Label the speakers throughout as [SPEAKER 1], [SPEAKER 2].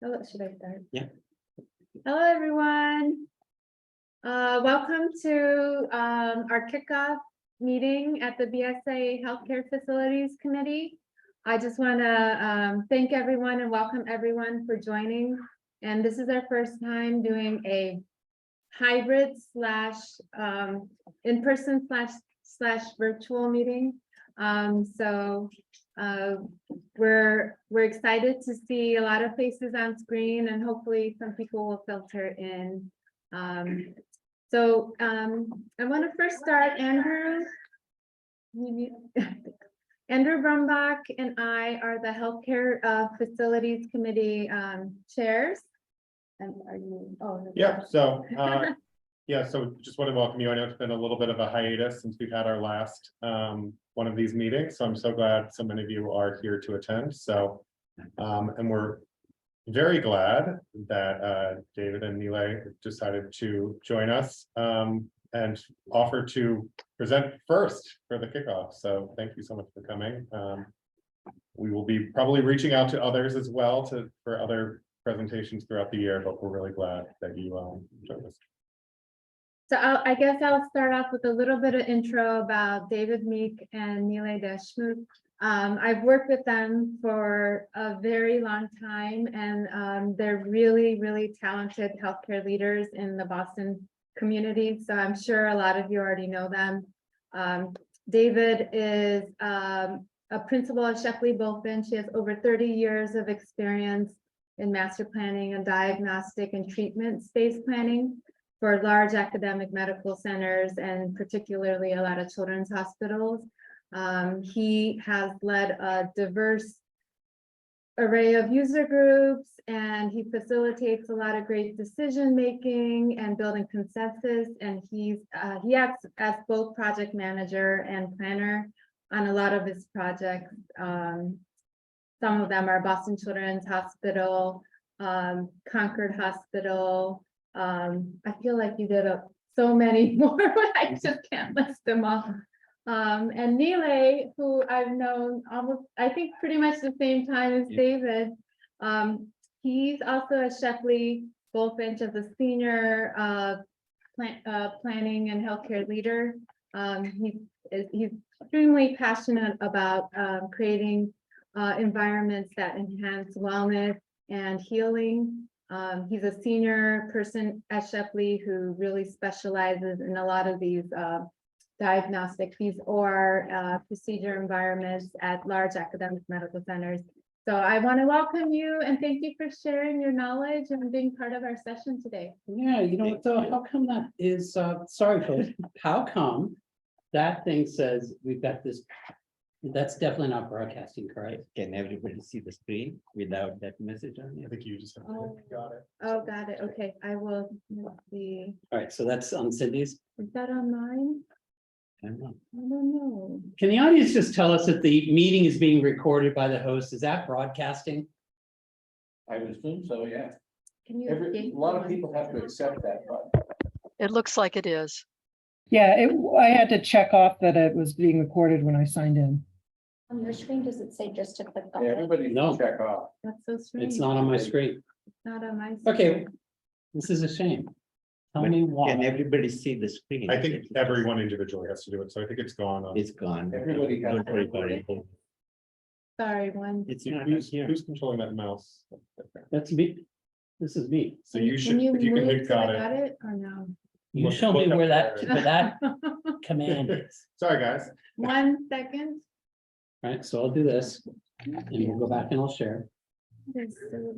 [SPEAKER 1] Oh, should I start?
[SPEAKER 2] Yeah.
[SPEAKER 1] Hello, everyone. Welcome to our kickoff meeting at the BSA Healthcare Facilities Committee. I just want to thank everyone and welcome everyone for joining. And this is our first time doing a hybrid slash in-person slash virtual meeting. We're excited to see a lot of faces on screen, and hopefully some people will filter in. I want to first start. Andrew Brumbach and I are the Healthcare Facilities Committee chairs. And are you? Oh,
[SPEAKER 3] yeah. So so just want to welcome you. I know it's been a little bit of a hiatus since we've had our last one of these meetings, so I'm so glad so many of you are here to attend. So and we're very glad that David and Nile decided to join us and offer to present first for the kickoff. So thank you so much for coming. We will be probably reaching out to others as well for other presentations throughout the year, but we're really glad that you joined us.
[SPEAKER 1] So I guess I'll start off with a little bit of intro about David Meek and Nile Deshmukh. I've worked with them for a very long time, and they're really, really talented healthcare leaders in the Boston community. So I'm sure a lot of you already know them. David is a principal at Shepley Bulfinch. She has over 30 years of experience in master planning and diagnostic and treatment space planning for large academic medical centers, and particularly a lot of children's hospitals. He has led a diverse array of user groups, and he facilitates a lot of great decision making and building consensus. And he acts as both project manager and planner on a lot of his projects. Some of them are Boston Children's Hospital, Concord Hospital. I feel like you did so many more, but I just can't list them all. And Nile, who I've known almost, I think pretty much the same time as David. He's also a Shepley Bulfinch as a senior planning and healthcare leader. He's extremely passionate about creating environments that enhance wellness and healing. He's a senior person at Shepley who really specializes in a lot of these procedure environments at large academic medical centers. So I want to welcome you and thank you for sharing your knowledge and being part of our session today.
[SPEAKER 2] Yeah, you know what, how come that is, sorry folks, how come that thing says we've got this, that's definitely not broadcasting, correct?
[SPEAKER 4] Can everybody see the screen without that message on
[SPEAKER 3] I
[SPEAKER 4] it?
[SPEAKER 3] think you just have got it.
[SPEAKER 1] Oh, got it. Okay, I will see.
[SPEAKER 2] All right, so that's on Cindy's.
[SPEAKER 1] Is that on mine?
[SPEAKER 4] I don't know.
[SPEAKER 1] I don't know.
[SPEAKER 2] Can the audience just tell us that the meeting is being recorded by the host? Is that broadcasting?
[SPEAKER 5] I would assume so, yeah.
[SPEAKER 1] Can you?
[SPEAKER 5] A lot of people have to accept that, but
[SPEAKER 6] It looks like it is.
[SPEAKER 7] Yeah, I had to check off that it was being recorded when I signed in.
[SPEAKER 8] On your screen, does it say just to click on it?
[SPEAKER 5] everybody
[SPEAKER 2] No.
[SPEAKER 5] can check off.
[SPEAKER 1] That's so strange.
[SPEAKER 2] It's not on my screen.
[SPEAKER 1] It's not on my.
[SPEAKER 2] Okay, this is a shame. Tell
[SPEAKER 4] But
[SPEAKER 2] me why.
[SPEAKER 4] Can everybody see the screen?
[SPEAKER 3] I think everyone individually has to do it, so I think it's gone.
[SPEAKER 4] It's gone.
[SPEAKER 5] Everybody has
[SPEAKER 4] Don't worry about it.
[SPEAKER 1] Sorry, one.
[SPEAKER 4] It's not on here.
[SPEAKER 3] Who's controlling that mouse?
[SPEAKER 2] That's me. This is me.
[SPEAKER 3] So you should, if you can
[SPEAKER 1] move
[SPEAKER 3] hit
[SPEAKER 1] till I
[SPEAKER 3] got it.
[SPEAKER 1] or no?
[SPEAKER 2] You
[SPEAKER 3] Look-
[SPEAKER 2] show me
[SPEAKER 3] look up
[SPEAKER 2] where that
[SPEAKER 3] there.
[SPEAKER 2] command is.
[SPEAKER 3] Sorry, guys.
[SPEAKER 1] 1 second.
[SPEAKER 2] Right, so I'll do this and we'll go back and I'll share.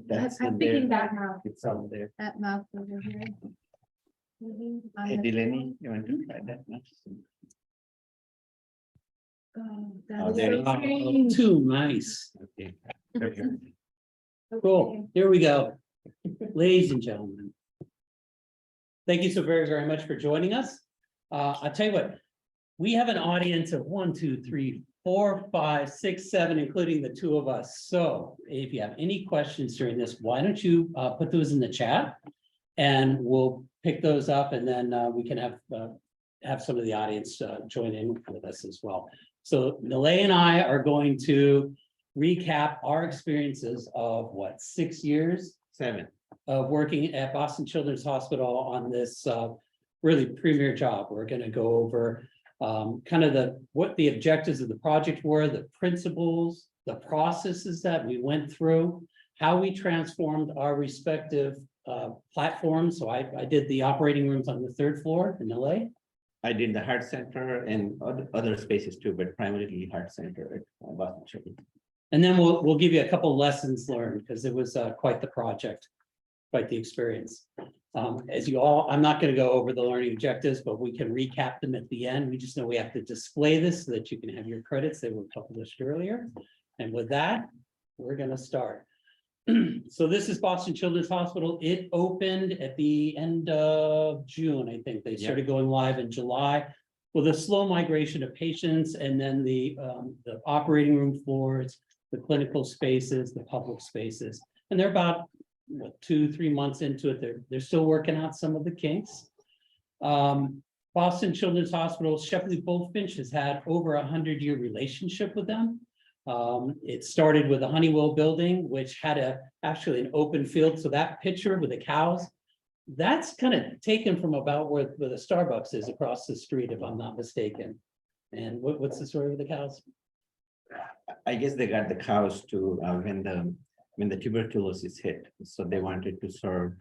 [SPEAKER 4] That's
[SPEAKER 1] I'm
[SPEAKER 4] in
[SPEAKER 1] thinking
[SPEAKER 4] there.
[SPEAKER 1] that mouse.
[SPEAKER 4] It's out there.
[SPEAKER 1] That mouse over here. Mhm, on
[SPEAKER 4] Hey,
[SPEAKER 1] the-
[SPEAKER 4] Delaney, you want to try that much?
[SPEAKER 1] Oh,
[SPEAKER 4] Oh,
[SPEAKER 1] that
[SPEAKER 4] there
[SPEAKER 1] is
[SPEAKER 4] you
[SPEAKER 1] so
[SPEAKER 4] go.
[SPEAKER 1] strange.
[SPEAKER 2] Too nice.
[SPEAKER 4] Okay.
[SPEAKER 2] Cool.
[SPEAKER 1] Okay.
[SPEAKER 2] Here we go. Ladies and gentlemen. Thank you so very, very much for joining us. I'll tell you what, we have an audience of 1, 2, 3, 4, 5, 6, 7, including the two of us. So if you have any questions during this, why don't you put those in the chat and we'll pick those up, and then we can have some of the audience join in with us as well. So Nile and I are going to recap our experiences of what, 6 years
[SPEAKER 4] 7.
[SPEAKER 2] working at Boston Children's Hospital on this really premier job. We're going to go over kind of what the objectives of the project were, the principles, the processes that we went through, how we transformed our respective platforms. So I did the operating rooms on the 3rd floor in LA.
[SPEAKER 4] I did the heart center and other spaces too, but primarily heart center at Boston Children's.
[SPEAKER 2] And then we'll give you a couple lessons learned because it was quite the project, quite the experience. As you all, I'm not going to go over the learning objectives, but we can recap them at the end. We just know we have to display this so that you can have your credits. They were published earlier. And with that, we're going to start. So this is Boston Children's Hospital. It opened at the end of June, I think. They started going live in July with a slow migration of patients, and then the operating room floors, the clinical spaces, the public spaces. And they're about 2-3 months into it. They're still working out some of the kinks. Boston Children's Hospital, Shepley Bullfinch has had over 100-year relationship with them. It started with a Honeywell building, which had actually an open field. So that picture with the cows, that's kind of taken from about where the Starbucks is across the street, if I'm not mistaken. And what's the story with the cows?
[SPEAKER 4] I guess they got the cows to when the tuberculosis hit, so they wanted to serve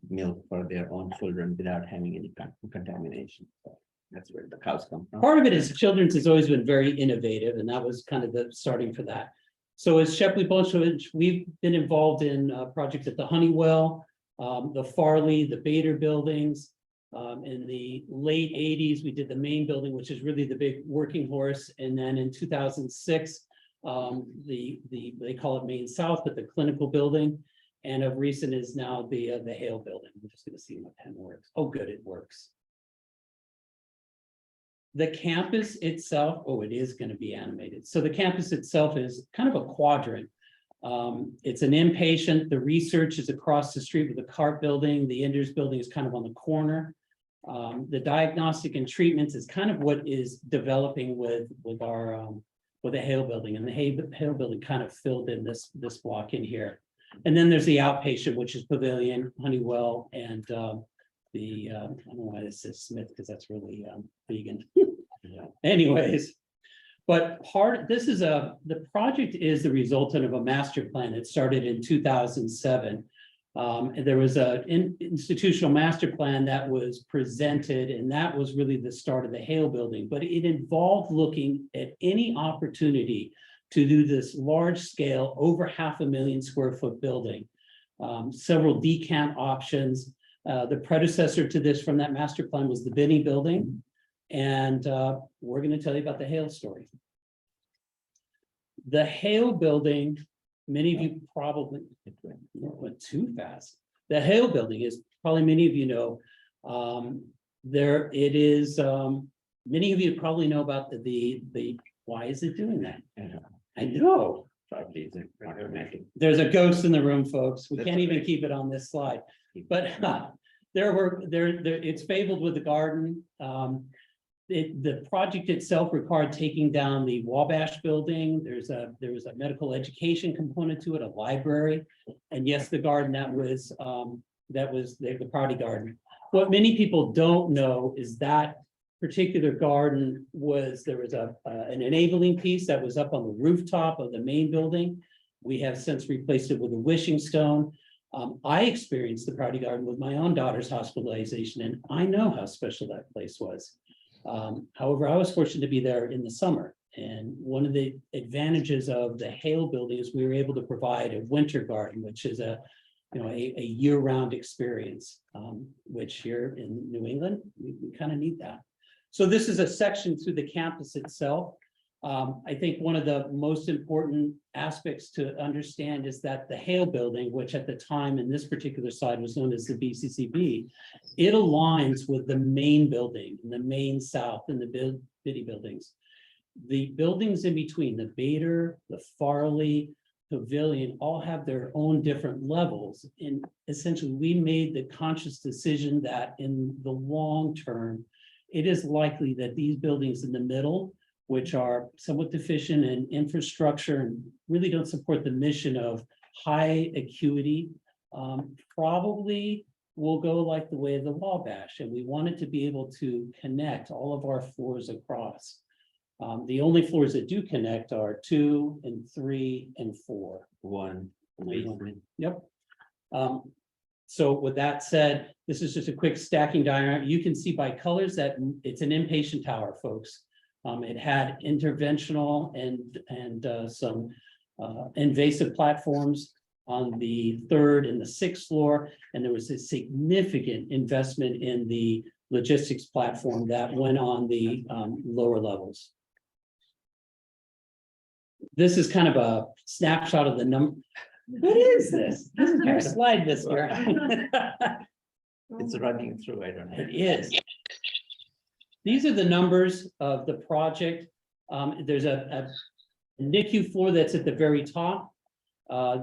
[SPEAKER 4] milk for their own children without having any contamination. So that's where the cows come from.
[SPEAKER 2] Part of it is Children's has always been very innovative, and that was kind of the starting for that. So as Shepley Bullfinch, we've been involved in projects at the Honeywell, the Farley, the Bader buildings. In the late 80s, we did the main building, which is really the big working horse. And then in 2006, they call it Main South, but the clinical building. And of recent is now the Hale building. We're just going to see what pen works. Oh, good, it works. The campus itself, oh, it is going to be animated. So the campus itself is kind of a quadrant. It's an inpatient. The research is across the street with the CART building. The Inders building is kind of on the corner. The diagnostic and treatments is kind of what is developing with our with the Hale building, and the Hale building kind of filled in this block in here. And then there's the outpatient, which is Pavilion, Honeywell, and I don't know why this is Smith, because that's really vegan. Anyways, but the project is the resultant of a master plan that started in 2007. And there was an institutional master plan that was presented, and that was really the start of the Hale building. But it involved looking at any opportunity to do this large scale, over 500,000 square foot building. Several decant options. The predecessor to this from that master plan was the Binney building. And we're going to tell you about the Hale story. The Hale building, many of you probably went too fast. The Hale building is probably many of you know. There it is. Many of you probably know about the why is it doing that? I know.
[SPEAKER 4] Probably is automatic.
[SPEAKER 2] There's a ghost in the room, folks. We
[SPEAKER 4] That's
[SPEAKER 2] can't even
[SPEAKER 4] okay.
[SPEAKER 2] keep it on this slide. But it's fabled with the garden. The project itself required taking down the Wabash building. There was a medical education component to it, a library, and yes, the garden that was the party garden. What many people don't know is that particular garden there was an enabling piece that was up on the rooftop of the main building. We have since replaced it with a wishing stone. I experienced the party garden with my own daughter's hospitalization, and I know how special that place was. However, I was fortunate to be there in the summer, and one of the advantages of the Hale building is we were able to provide a winter garden, which is a year-round experience, which here in New England, we kind of need that. So this is a section through the campus itself. I think one of the most important aspects to understand is that the Hale building, which at the time in this particular slide was known as the BCCB, it aligns with the main building and the main South and the Biddy buildings. The buildings in between, the Bader, the Farley, Pavilion, all have their own different levels. And essentially, we made the conscious decision that in the long term, it is likely that these buildings in the middle, which are somewhat deficient in infrastructure and really don't support the mission of high acuity probably will go like the way of the Wabash, and we wanted to be able to connect all of our floors across. The only floors that do connect are 2 and 3 and 4.
[SPEAKER 4] One basement.
[SPEAKER 2] Yep. So with that said, this is just a quick stacking diagram. You can see by colors that it's an inpatient tower, folks. It had interventional and some invasive platforms on the 3rd and the 6th floor, and there was a significant investment in the logistics platform that went on the lower levels. This is kind of a snapshot of the number. What is this? This is your slide, mister.
[SPEAKER 4] It's running through, I don't know.
[SPEAKER 2] It is. These are the numbers of the project. There's a NICU floor that's at the very top.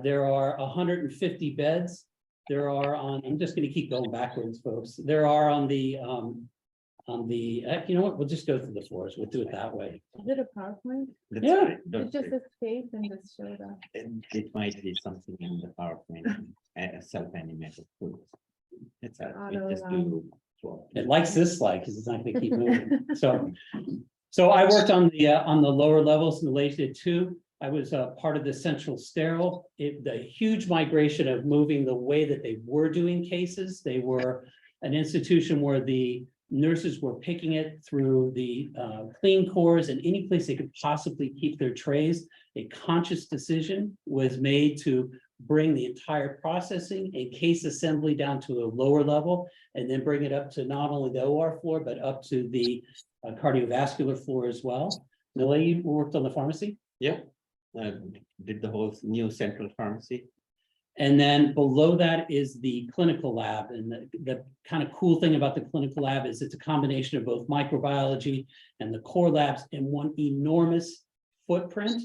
[SPEAKER 2] There are 150 beds. There are on, I'm just going to keep going backwards, folks. There are on the, you know what, we'll just go through the floors. We'll do it that way.
[SPEAKER 1] Is it a PowerPoint?
[SPEAKER 4] That's
[SPEAKER 2] Yeah.
[SPEAKER 4] right. Don't
[SPEAKER 1] It's just
[SPEAKER 4] worry.
[SPEAKER 1] a space and just show that.
[SPEAKER 4] It might be something in the PowerPoint, self-animated tools. It's we just do.
[SPEAKER 2] It likes this slide because it's not going to keep moving. So I worked on the lower levels related to. I was part of the central sterile. The huge migration of moving the way that they were doing cases. They were an institution where the nurses were picking it through the clean cores and any place they could possibly keep their trays. A conscious decision was made to bring the entire processing and case assembly down to a lower level, and then bring it up to not only the OR floor, but up to the cardiovascular floor as well. Nilay, you worked on the pharmacy?
[SPEAKER 4] Yeah. Did the whole new central pharmacy.
[SPEAKER 2] And then below that is the clinical lab. And the kind of cool thing about the clinical lab is it's a combination of both microbiology and the core labs in one enormous footprint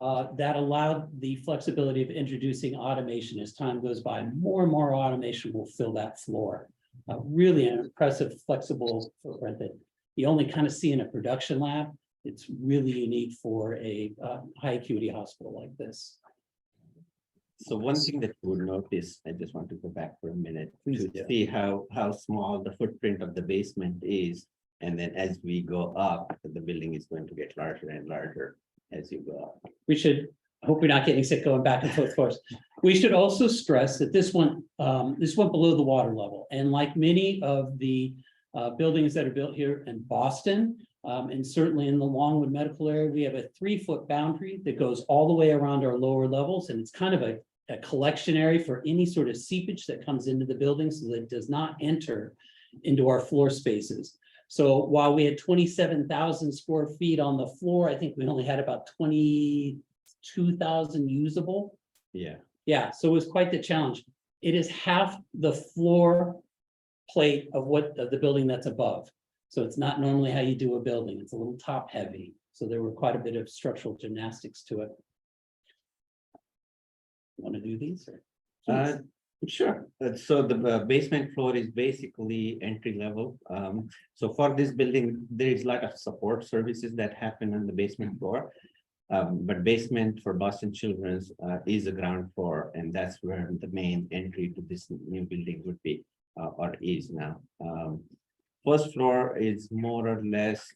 [SPEAKER 2] that allowed the flexibility of introducing automation as time goes by. More and more automation will fill that floor. Really an impressive, flexible footprint that you only kind of see in a production lab. It's really unique for a high acuity hospital like this.
[SPEAKER 4] So one thing that you would notice, I just want to go back for a minute
[SPEAKER 2] Please
[SPEAKER 4] to
[SPEAKER 2] do.
[SPEAKER 4] see how small the footprint of the basement is. And then as we go up, the building is going to get larger and larger as you go up.
[SPEAKER 2] We should, I hope we're not getting sick going back and forth course. We should also stress that this went below the water level. And like many of the buildings that are built here in Boston, and certainly in the Longwood medical area, we have a 3-foot boundary that goes all the way around our lower levels. And it's kind of a collection area for any sort of seepage that comes into the building so that it does not enter into our floor spaces. So while we had 27,000 square feet on the floor, I think we only had about 22,000 usable.
[SPEAKER 4] Yeah.
[SPEAKER 2] Yeah, so it was quite the challenge. It is half the floor plate of the building that's above. So it's not normally how you do a building. It's a little top heavy. So there were quite a bit of structural gymnastics to it. Want to do these?
[SPEAKER 4] Sure. So the basement floor is basically entry level. So for this building, there is a lot of support services that happen on the basement floor. But basement for Boston Children's is a ground floor, and that's where the main entry to this new building would be, or is now. First floor is more or less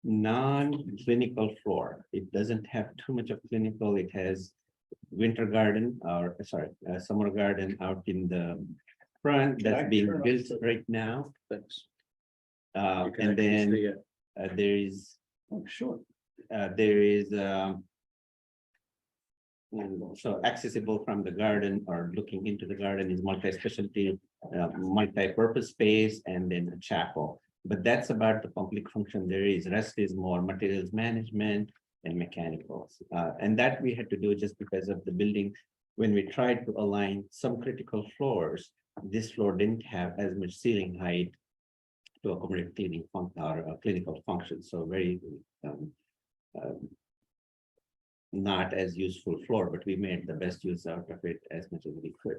[SPEAKER 4] non-clinical floor. It doesn't have too much of clinical. It has winter garden, or sorry, summer garden out in the front that's being built right now.
[SPEAKER 5] Thanks.
[SPEAKER 4] And then there is,
[SPEAKER 2] Oh, sure.
[SPEAKER 4] there is so accessible from the garden or looking into the garden is multi-specialty, multi-purpose space, and then a chapel. But that's about the public function. There is rest is more materials management and mechanicals. And that we had to do just because of the building. When we tried to align some critical floors, this floor didn't have as much ceiling height to accommodate cleaning or clinical function. So very not as useful floor, but we made the best use out of it as much as we could.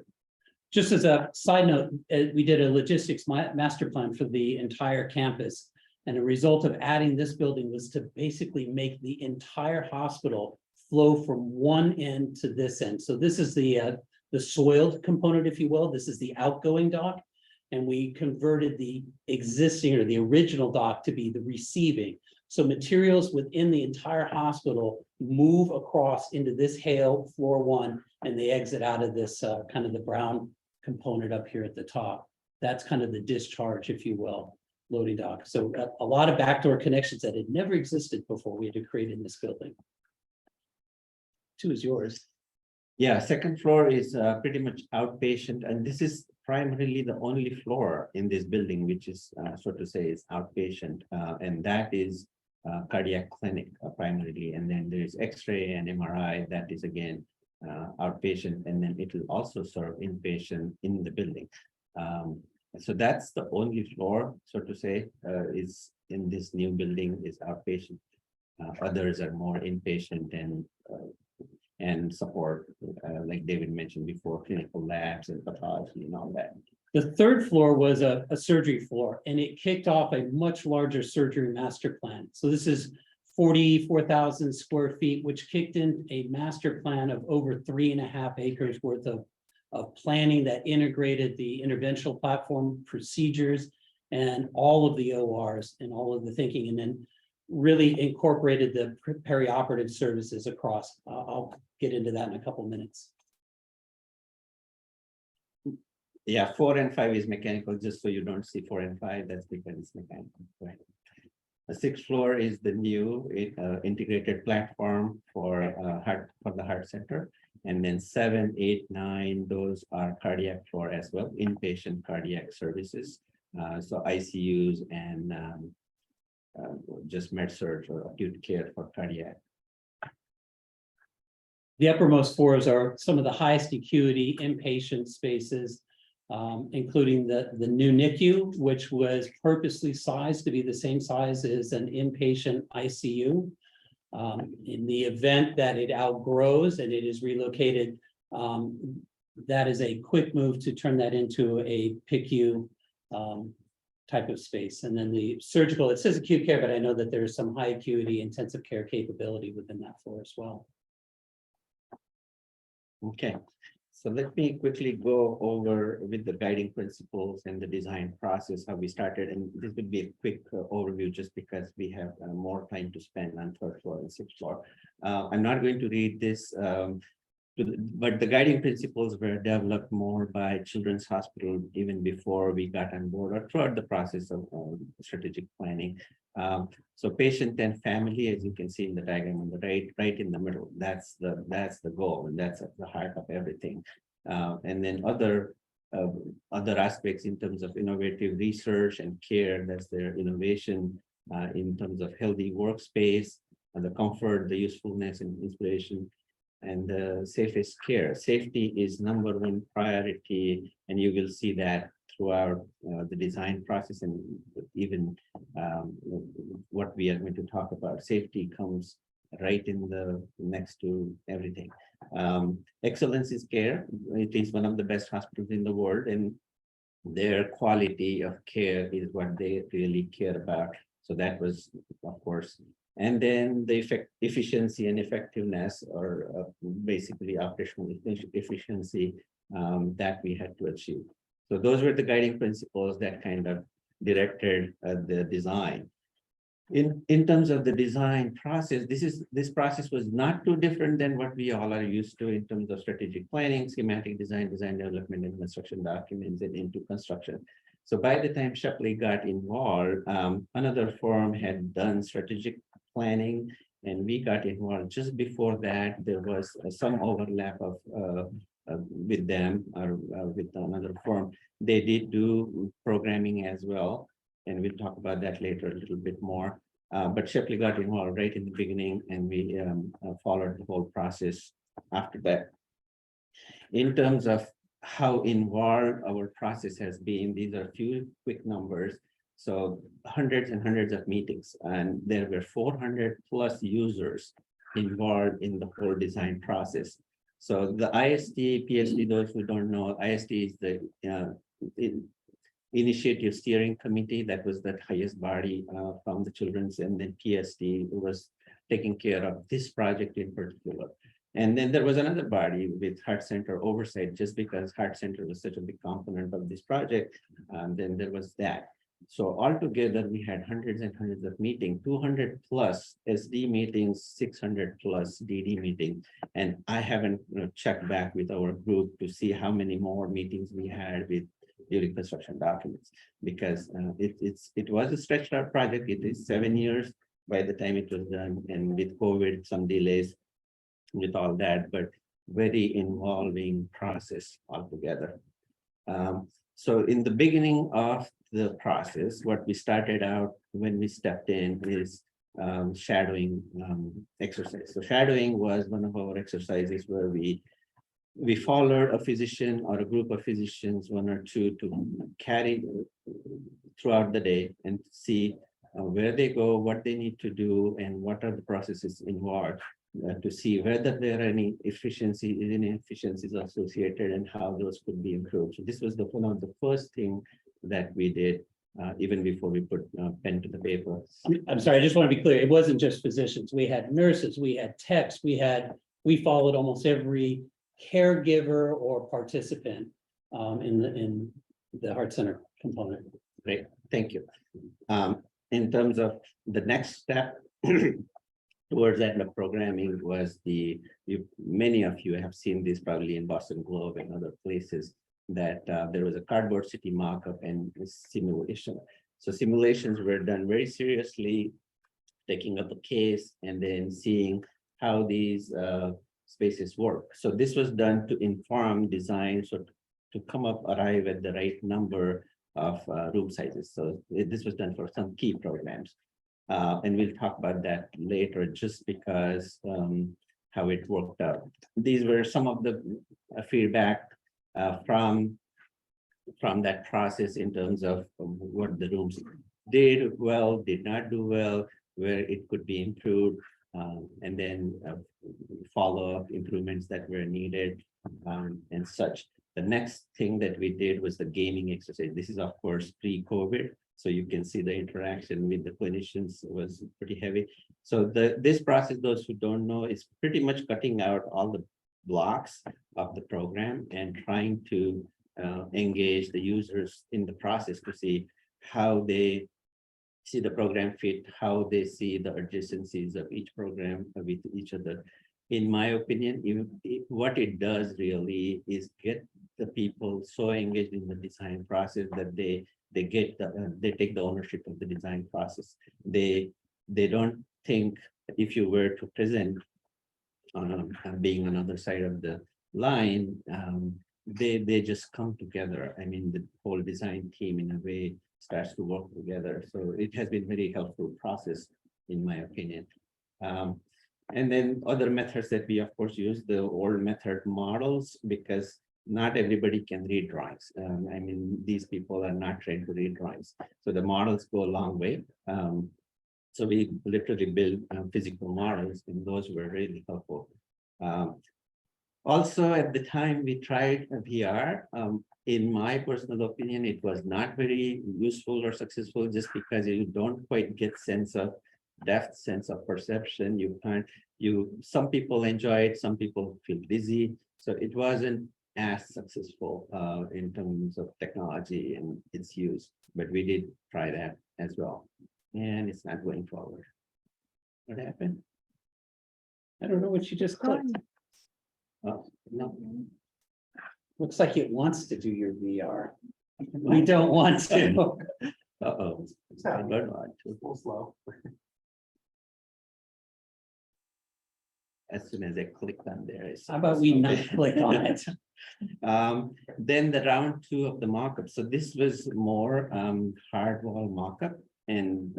[SPEAKER 2] Just as a side note, we did a logistics master plan for the entire campus. And a result of adding this building was to basically make the entire hospital flow from one end to this end. So this is the the soiled component, if you will. This is the outgoing dock. And we converted the existing or the original dock to be the receiving. So materials within the entire hospital move across into this hail floor one, and they exit out of this kind of the brown component up here at the top. That's kind of the discharge, if you will, loading dock. So a lot of backdoor connections that had never existed before we had to create in this building. 2 is yours.
[SPEAKER 4] Yeah, second floor is pretty much outpatient, and this is primarily the only floor in this building, which is, so to say, is outpatient, and that is cardiac clinic primarily, and then there is X-ray and MRI, that is again outpatient, and then it will also serve inpatient in the building. So that's the only floor, so to say, is in this new building is outpatient. Others are more inpatient and support, like David mentioned before, clinical labs and pathology and all that.
[SPEAKER 2] The third floor was a surgery floor, and it kicked off a much larger surgery master plan. So this is 44,000 square feet, which kicked in a master plan of over 3.5 acres worth of planning that integrated the interventional platform, procedures, and all of the ORs and all of the thinking, and then really incorporated the perioperative services across. I'll get into that in a couple of minutes.
[SPEAKER 4] Yeah, 4 and 5 is mechanical, just so you don't see 4 and 5, that's because it's mechanical, right? The 6th floor is the new integrated platform for the heart center. And then 7, 8, 9, those are cardiac floor as well, inpatient cardiac services. So ICUs and just med surg or acute care for cardiac.
[SPEAKER 2] The uppermost floors are some of the highest acuity inpatient spaces, including the new NICU, which was purposely sized to be the same size as an inpatient ICU. In the event that it outgrows and it is relocated, that is a quick move to turn that into a PICU type of space. And then the surgical, it says acute care, but I know that there's some high acuity intensive care capability within that floor as well.
[SPEAKER 4] Okay, so let me quickly go over with the guiding principles and the design process, how we started. And this would be a quick overview just because we have more time to spend on 3rd floor and 6th floor. I'm not going to read this, but the guiding principles were developed more by Children's Hospital even before we got on board or throughout the process of strategic planning. So patient and family, as you can see in the diagram on the right in the middle, that's the goal, and that's at the heart of everything. And then other aspects in terms of innovative research and care, that's their innovation in terms of healthy workspace, and the comfort, the usefulness and inspiration, and the safest care. Safety is #1 priority, and you will see that throughout the design process, and even what we are going to talk about. Safety comes right in the next to everything. Excellence is care. It is one of the best hospitals in the world, and their quality of care is what they really care about. So that was, of course. And then the efficiency and effectiveness, or basically operational efficiency that we had to achieve. So those were the guiding principles that kind of directed the design. In terms of the design process, this process was not too different than what we all are used to in terms of strategic planning, schematic design, design development, and construction documents, and into construction. So by the time Shepley got involved, another firm had done strategic planning, and we got involved just before that. There was some overlap of with them or with another firm. They did do programming as well, and we'll talk about that later a little bit more. But Shepley got involved right in the beginning, and we followed the whole process after that. In terms of how involved our process has been, these are a few quick numbers. So hundreds and hundreds of meetings, and there were 400 plus users involved in the whole design process. So the IST, PSD, those who don't know, IST is the Initiative Steering Committee. That was the highest body from the children's, and then PSD was taking care of this project in particular. And then there was another body with Heart Center oversight, just because Heart Center was such a big component of this project. Then there was that. So altogether, we had hundreds and hundreds of meetings, 200 plus SD meetings, 600 plus DD meetings. And I haven't checked back with our group to see how many more meetings we had with during construction documents, because it was a stretched out project. It is 7 years by the time it was done, and with COVID, some delays with all that, but very involving process altogether. So in the beginning of the process, what we started out when we stepped in is shadowing exercise. So shadowing was one of our exercises where we followed a physician or a group of physicians, one or two, to carry throughout the day and see where they go, what they need to do, and what are the processes involved to see whether there are any inefficiencies associated and how those could be improved. So this was one of the first thing that we did even before we put pen to the paper.
[SPEAKER 2] I'm sorry, I just want to be clear. It wasn't just physicians. We had nurses, we had techs, we followed almost every caregiver or participant in the Heart Center component.
[SPEAKER 4] Great, thank you. In terms of the next step towards that programming was many of you have seen this probably in Boston Globe and other places, that there was a cardboard city mock-up and simulation. So simulations were done very seriously, taking up a case and then seeing how these spaces work. So this was done to inform design, so to arrive at the right number of room sizes. So this was done for some key programs. And we'll talk about that later, just because how it worked out. These were some of the feedback from that process in terms of what the rooms did well, did not do well, where it could be improved, and then follow-up improvements that were needed, and such. The next thing that we did was the gaming exercise. This is, of course, pre-COVID. So you can see the interaction with the clinicians was pretty heavy. So this process, those who don't know, is pretty much cutting out all the blocks of the program and trying to engage the users in the process to see how they see the program fit, how they see the adjacencies of each program with each other. In my opinion, what it does really is get the people so engaged in the design process that they take the ownership of the design process. They don't think, if you were to present on being another side of the line, they just come together. I mean, the whole design team in a way starts to work together. So it has been very helpful process, in my opinion. And then other methods that we, of course, use the old method models, because not everybody can read drawings. I mean, these people are not trained to read drawings. So the models go a long way. So we literally build physical models, and those were really helpful. Also, at the time we tried VR, in my personal opinion, it was not very useful or successful, just because you don't quite get sense of depth, sense of perception. Some people enjoy it, some people feel dizzy. So it wasn't as successful in terms of technology and its use, but we did try that as well. And it's not going forward. What happened?
[SPEAKER 2] I don't know what you just clicked.
[SPEAKER 4] Oh, no.
[SPEAKER 2] Looks like it wants to do your VR. We don't want to.
[SPEAKER 4] Uh-oh.
[SPEAKER 5] Slow.
[SPEAKER 4] As soon as I clicked on there.
[SPEAKER 2] How about we not click on it?
[SPEAKER 4] Then the round 2 of the mock-up. So this was more hard wall mock-up, and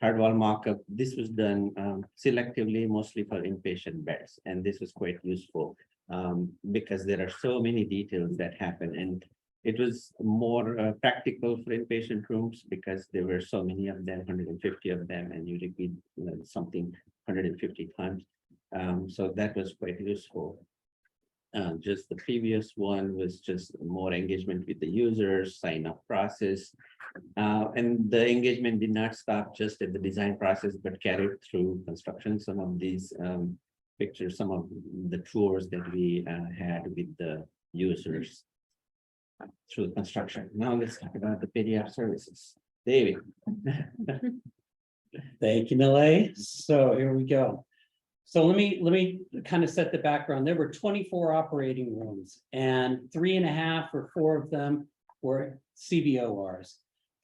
[SPEAKER 4] hard wall mock-up. This was done selectively, mostly for inpatient beds, and this was quite useful because there are so many details that happen, and it was more practical for inpatient rooms because there were so many of them, 150 of them, and you repeat something 150 times. So that was quite useful. Just the previous one was just more engagement with the users, sign up process. And the engagement did not stop just at the design process, but carried through construction. Some of these picture some of the tours that we had with the users through the construction. Now let's talk about the pediatric services. David.
[SPEAKER 2] Thank you, Nile. So here we go. So let me kind of set the background. There were 24 operating rooms and 3.5 or 4 of them were CVORs.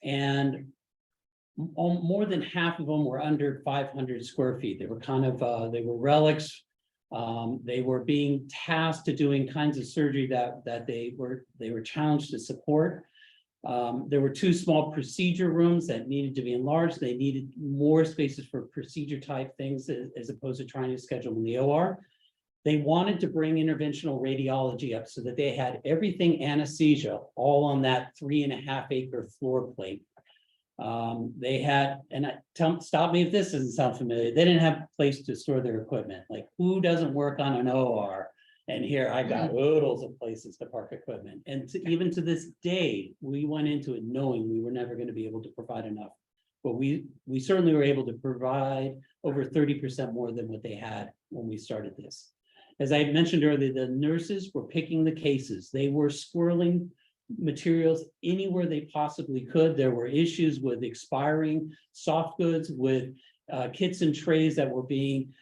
[SPEAKER 2] And more than half of them were under 500 square feet. They were kind of, they were relics. They were being tasked to doing kinds of surgery that they were challenged to support. There were 2 small procedure rooms that needed to be enlarged. They needed more spaces for procedure type things as opposed to trying to schedule in the OR. They wanted to bring interventional radiology up so that they had everything anesthesia all on that 3.5 acre floor plate. They had, and stop me if this doesn't sound familiar, they didn't have a place to store their equipment. Like, who doesn't work on an OR? And here I got oodles of places to park equipment. And even to this day, we went into it knowing we were never going to be able to provide enough. But we certainly were able to provide over 30% more than what they had when we started this. As I mentioned earlier, the nurses were picking the cases. They were squirreling materials anywhere they possibly could. There were issues with expiring soft goods, with kits and trays that were being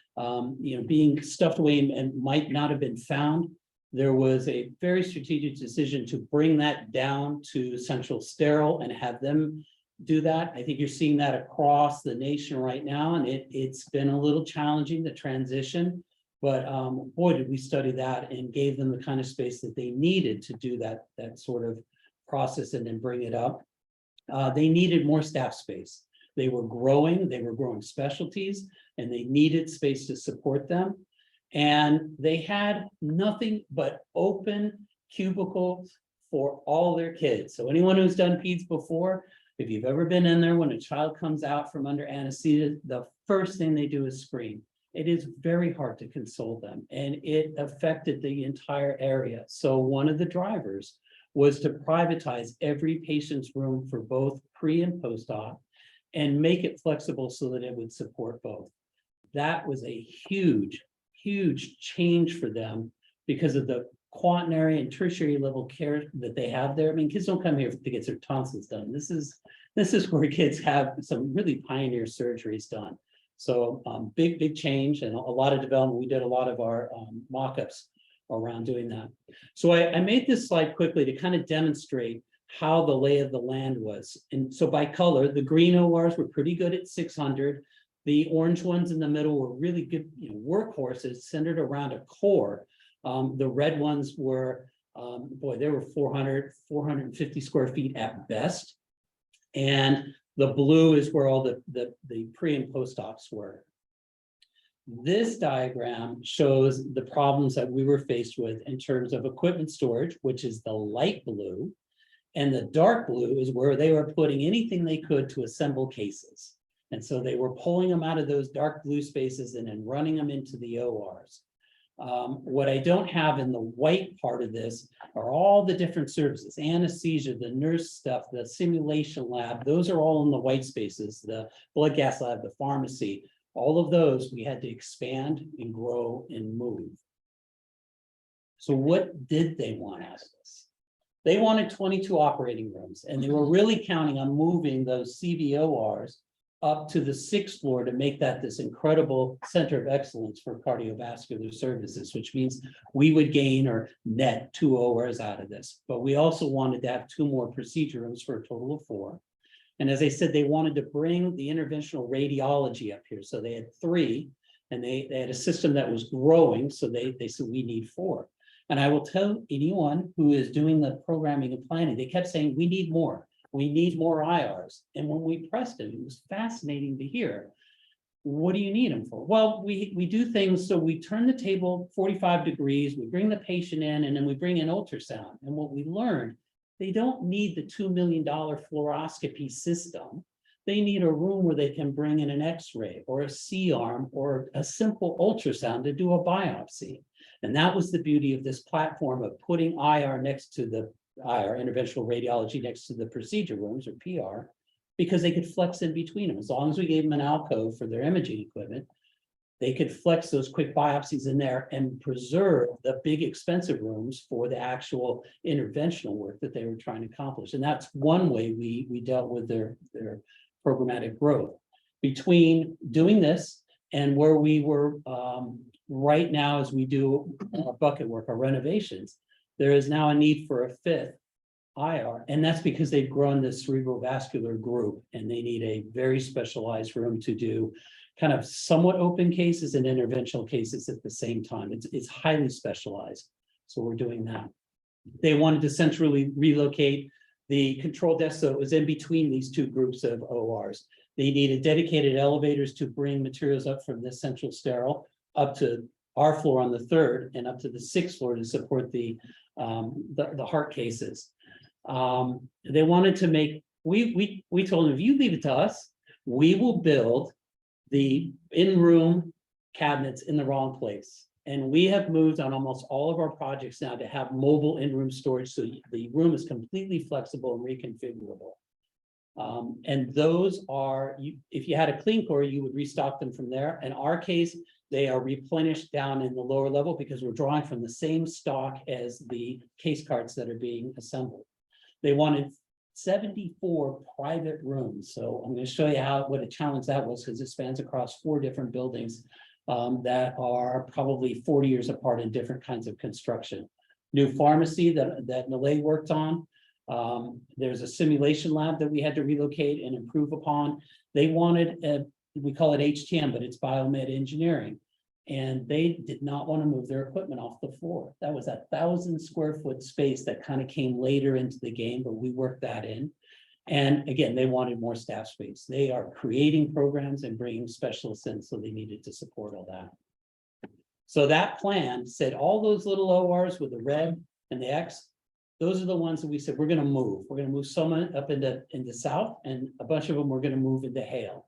[SPEAKER 2] being stuffed away and might not have been found. There was a very strategic decision to bring that down to Central Sterile and have them do that. I think you're seeing that across the nation right now, and it's been a little challenging to transition, but boy, did we study that and gave them the kind of space that they needed to do that sort of process and then bring it up. They needed more staff space. They were growing specialties, and they needed space to support them. And they had nothing but open cubicles for all their kids. So anyone who's done peds before, if you've ever been in there when a child comes out from under anesthesia, the first thing they do is scream. It is very hard to console them, and it affected the entire area. So one of the drivers was to privatize every patient's room for both pre and post-op and make it flexible so that it would support both. That was a huge change for them because of the quaternary and tertiary level care that they have there. I mean, kids don't come here to get their tonsils done. This is where kids have some really pioneer surgeries done. So big change and a lot of development. We did a lot of our mock-ups around doing that. So I made this slide quickly to kind of demonstrate how the lay of the land was. And so by color, the green ORs were pretty good at 600. The orange ones in the middle were really good, workhorses centered around a core. The red ones were, they were 400, 450 square feet at best. And the blue is where all the pre and post-ops were. This diagram shows the problems that we were faced with in terms of equipment storage, which is the light blue. And the dark blue is where they were putting anything they could to assemble cases. And so they were pulling them out of those dark blue spaces and then running them into the ORs. What I don't have in the white part of this are all the different services, anesthesia, the nurse stuff, the simulation lab, those are all in the white spaces, the blood gas lab, the pharmacy, all of those we had to expand and grow and move. So what did they want out of this? They wanted 22 operating rooms, and they were really counting on moving those CVORs up to the 6th floor to make that this incredible center of excellence for cardiovascular services, which means we would gain or net 2 ORs out of this. But we also wanted to have 2 more procedure rooms for a total of 4. And as I said, they wanted to bring the interventional radiology up here. So they had 3, and they had a system that was growing. So they said, we need 4. And I will tell anyone who is doing the programming and planning, they kept saying, we need more. We need more IRs. And when we pressed it, it was fascinating to hear. What do you need them for? Well, we do things. So we turn the table 45 degrees, we bring the patient in, and then we bring in ultrasound. And what we learned, they don't need the $2 million fluoroscopy system. They need a room where they can bring in an X-ray or a C-arm or a simple ultrasound to do a biopsy. And that was the beauty of this platform of putting IR next to the IR, interventional radiology, next to the procedure rooms or PR, because they could flex in between them. As long as we gave them an alcove for their imaging equipment, they could flex those quick biopsies in there and preserve the big expensive rooms for the actual interventional work that they were trying to accomplish. And that's one way we dealt with their programmatic growth. Between doing this and where we were right now as we do our bucket work, our renovations, there is now a need for a fifth IR, and that's because they've grown this cerebrovascular group and they need a very specialized room to do kind of somewhat open cases and interventional cases at the same time. It's highly specialized. So we're doing that. They wanted to centrally relocate the control desk, so it was in between these two groups of ORs. They needed dedicated elevators to bring materials up from this central sterile up to our floor on the 3rd and up to the 6th floor to support the heart cases. They wanted to make, we told them, if you leave it to us, we will build the in-room cabinets in the wrong place. And we have moved on almost all of our projects now to have mobile in-room storage, so the room is completely flexible and reconfigurable. And those are, if you had a clean core, you would restock them from there. In our case, they are replenished down in the lower level because we're drawing from the same stock as the case carts that are being assembled. They wanted 74 private rooms. So I'm going to show you what a challenge that was, because it spans across 4 different buildings that are probably 40 years apart in different kinds of construction. New pharmacy that Nalay worked on. There's a simulation lab that we had to relocate and improve upon. They wanted, we call it HTM, but it's biomed engineering. And they did not want to move their equipment off the floor. That was a 1,000 square foot space that kind of came later into the game, but we worked that in. And again, they wanted more staff space. They are creating programs and bringing specialists in, so they needed to support all that. So that plan said all those little ORs with the red and the X, those are the ones that we said we're going to move. We're going to move some up into south, and a bunch of them we're going to move into Hale.